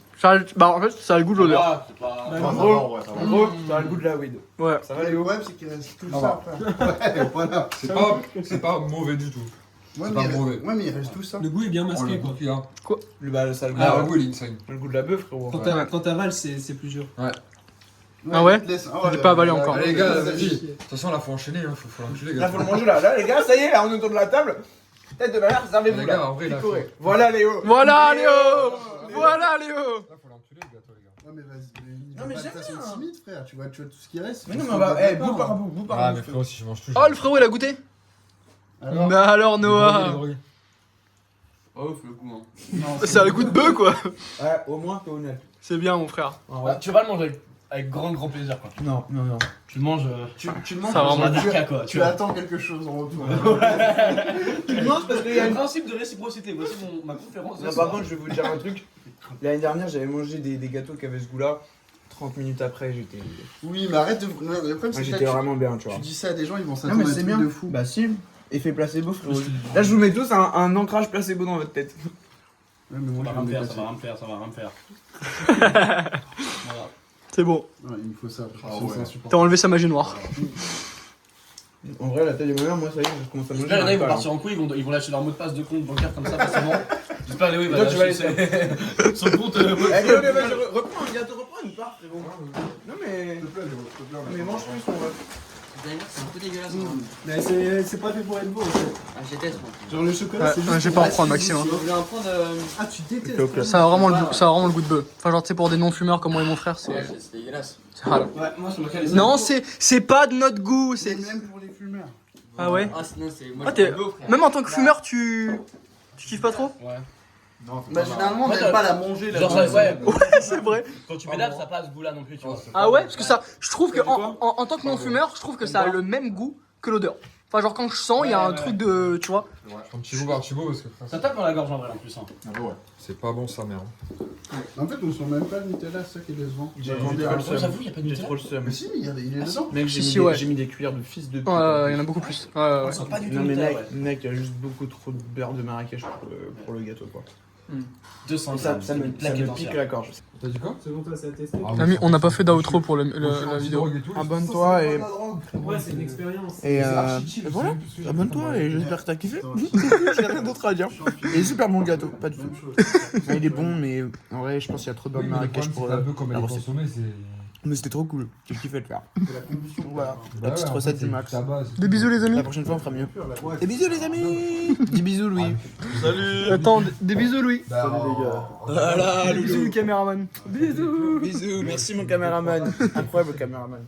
Bah en fait ça a le goût de l'odeur. Ah, c'est pas. Ça va, ouais, ça va. En gros, ça a le goût de la weed. Ouais. Ça va Le Léo? problème c'est qu'il reste tout Ça ça après. Ouais, voilà. C'est pas mauvais du tout. Ouais, C'est pas mauvais. ouais, mais il reste tout ça. Le goût est bien Oh, masqué le quoi. goût qu'il a. Bah, ça a le goût, Ah, le goût, il est insane. le goût de la bœuf, frérot. Quand t'avales, c'est plus dur. Ah ouais il te laisse- J'ai pas avalé encore. Allez, les gars, vas-y. De toute façon, là, faut enchaîner, hein. Faut l'enculer, Là, gars. faut le manger là. Là, les gars, ça y est, là, on est autour de la table. Tête de ma mère, servez-vous Les là. gars, en vrai, là, faut... Picoré. Voilà, Léo. Voilà Léo. Voilà Léo. Là, faut l'enculer, le gâteau, les gars. Ouais, mais vas-y. Non, mais pas j'aime de façon bien. timide, frère. Tu vois tout ce qui reste. Mais non, parce mais on qu'on va. va Bout par bout, bout par Ah, bout. mais frérot, si je mange tout, Oh le frérot il a goûté. Alors, Bah alors Noah. Oh, ouf, le goût, hein. non, C'est un goût de bœuf quoi. Ouais, au moins, t'es honnête. C'est bien mon frère. Tu vas le manger avec grand plaisir quoi. Non, non, non. Tu le manges. Tu le manges Ça va Sur la vraiment. darka quoi. Tu attends quelque chose en retour. Tu le manges parce qu'il Il y y a a un une. principe de réciprocité. Voici ma conférence. Non, par contre, je vais vous dire un truc. L'année dernière, j'avais mangé des gâteaux qui avaient ce goût-là. 30 minutes après, j'étais. Oui, mais arrête de. Le problème, Moi, c'est que j'étais là, vraiment bien, tu tu vois. dis ça à des gens, ils vont Non, s'attendre mais à un c'est truc bien. de fou. Bah, si. Effet placebo, frérot. Là, je vous mets tous un ancrage placebo dans votre tête. Ouais, mais moi, Ça je va me vais me faire, ça dépasser. va me faire, ça va me faire. Voilà. C'est bon. Ouais, il me faut ça. Ah Sinon, ouais. c'est insupportable. T'as enlevé sa magie noire. En vrai, la taille de ma mère, moi, ça y est, je commence à manger. J'espère qu'il y en a, ils vont pas, partir en couille, ils vont lâcher leur mot de passe de compte bancaire comme ça facilement. J'espère Léo il va Toi, tu vas lâcher son compte. Eh, Léo, vas-y, reprends un gâteau, reprends une part, frérot. Non, mais. S'il te plaît, Léo, s'il te plaît, on Mais va mange pas. plus, on va. C'est un peu dégueulasse. Mais c'est pas fait pour être beau en fait. Ah, j'ai tête. Genre le chocolat, c'est juste. Ouais, je vais pas en prendre Maxime. Hein. Je voulais en prendre. Ah, tu détestes. Ça a vraiment le goût de bœuf. Enfin genre tu sais pour des non-fumeurs comme moi et mon frère c'est. C'est dégueulasse. Voilà. Ouais, moi ça m'a calé. Non c'est pas de notre goût. C'est C'est. même pour les fumeurs. Ah ouais. Ah, non, c'est. Moi, Ah, t'es- Même en tant que fumeur tu kiffes pas trop. Ouais. Non, Bah, généralement, on Moi, n'aime pas la manger là. Genre, ouais, C'est vrai. quand tu m'énerves, ça passe ce goût là non plus, tu vois. Ah ouais parce que ça je trouve que en tant que non-fumeur je trouve que ça a le même goût que l'odeur. Enfin genre quand je sens il y a un Ouais, truc de tu vois. Un petit goût, parce que frère, Ça tape dans la gorge en vrai en plus. Hein. ah ouais. C'est pas bon, sa mère. En fait, on sent même pas le Nutella, c'est ça qui est décevant. J'avoue, y'a pas de J'ai Nutella. trop le seum. Mais si, il est dedans. Mec, Si, si, ouais. j'ai mis des cuillères de fils de pute. Il y en a beaucoup plus. Ouais, ouais, ouais. On sent pas du tout Non, mais Nutella, mec, ouais. mec, il y a juste beaucoup trop de beurre de Marrakech pour le gâteau, quoi. 200 Ça grammes, me plaquette pique entière. la gorge. T'as dit quoi? C'est bon, toi, ça a testé. Ami, on n'a pas fait d'outro pour la vidéo. Abonne-toi et. Ouais, c'est une expérience. Et voilà, abonne-toi et j'espère que t'as kiffé. J'ai rien d'autre à dire. Et super bon gâteau, pas du tout. Enfin, il est bon, mais en vrai, je pense qu'il y a trop de beurre de Marrakech pour. un peu comme la elle est recette. consommée, c'est. Mais c'était trop cool, j'ai kiffé le faire. Voilà, la Bah petite ouais, en recette fait, du c'est max. tabac, c'est Des bisous les amis. La prochaine fois, on fera mieux. Des bisous, les amis. Dis bisous, Louis. Attends, des bisous Louis. Bah, Salut, les gars. Voilà, Des bisous du caméraman. Bisous. Bisous, merci mon caméraman. Incroyable caméraman.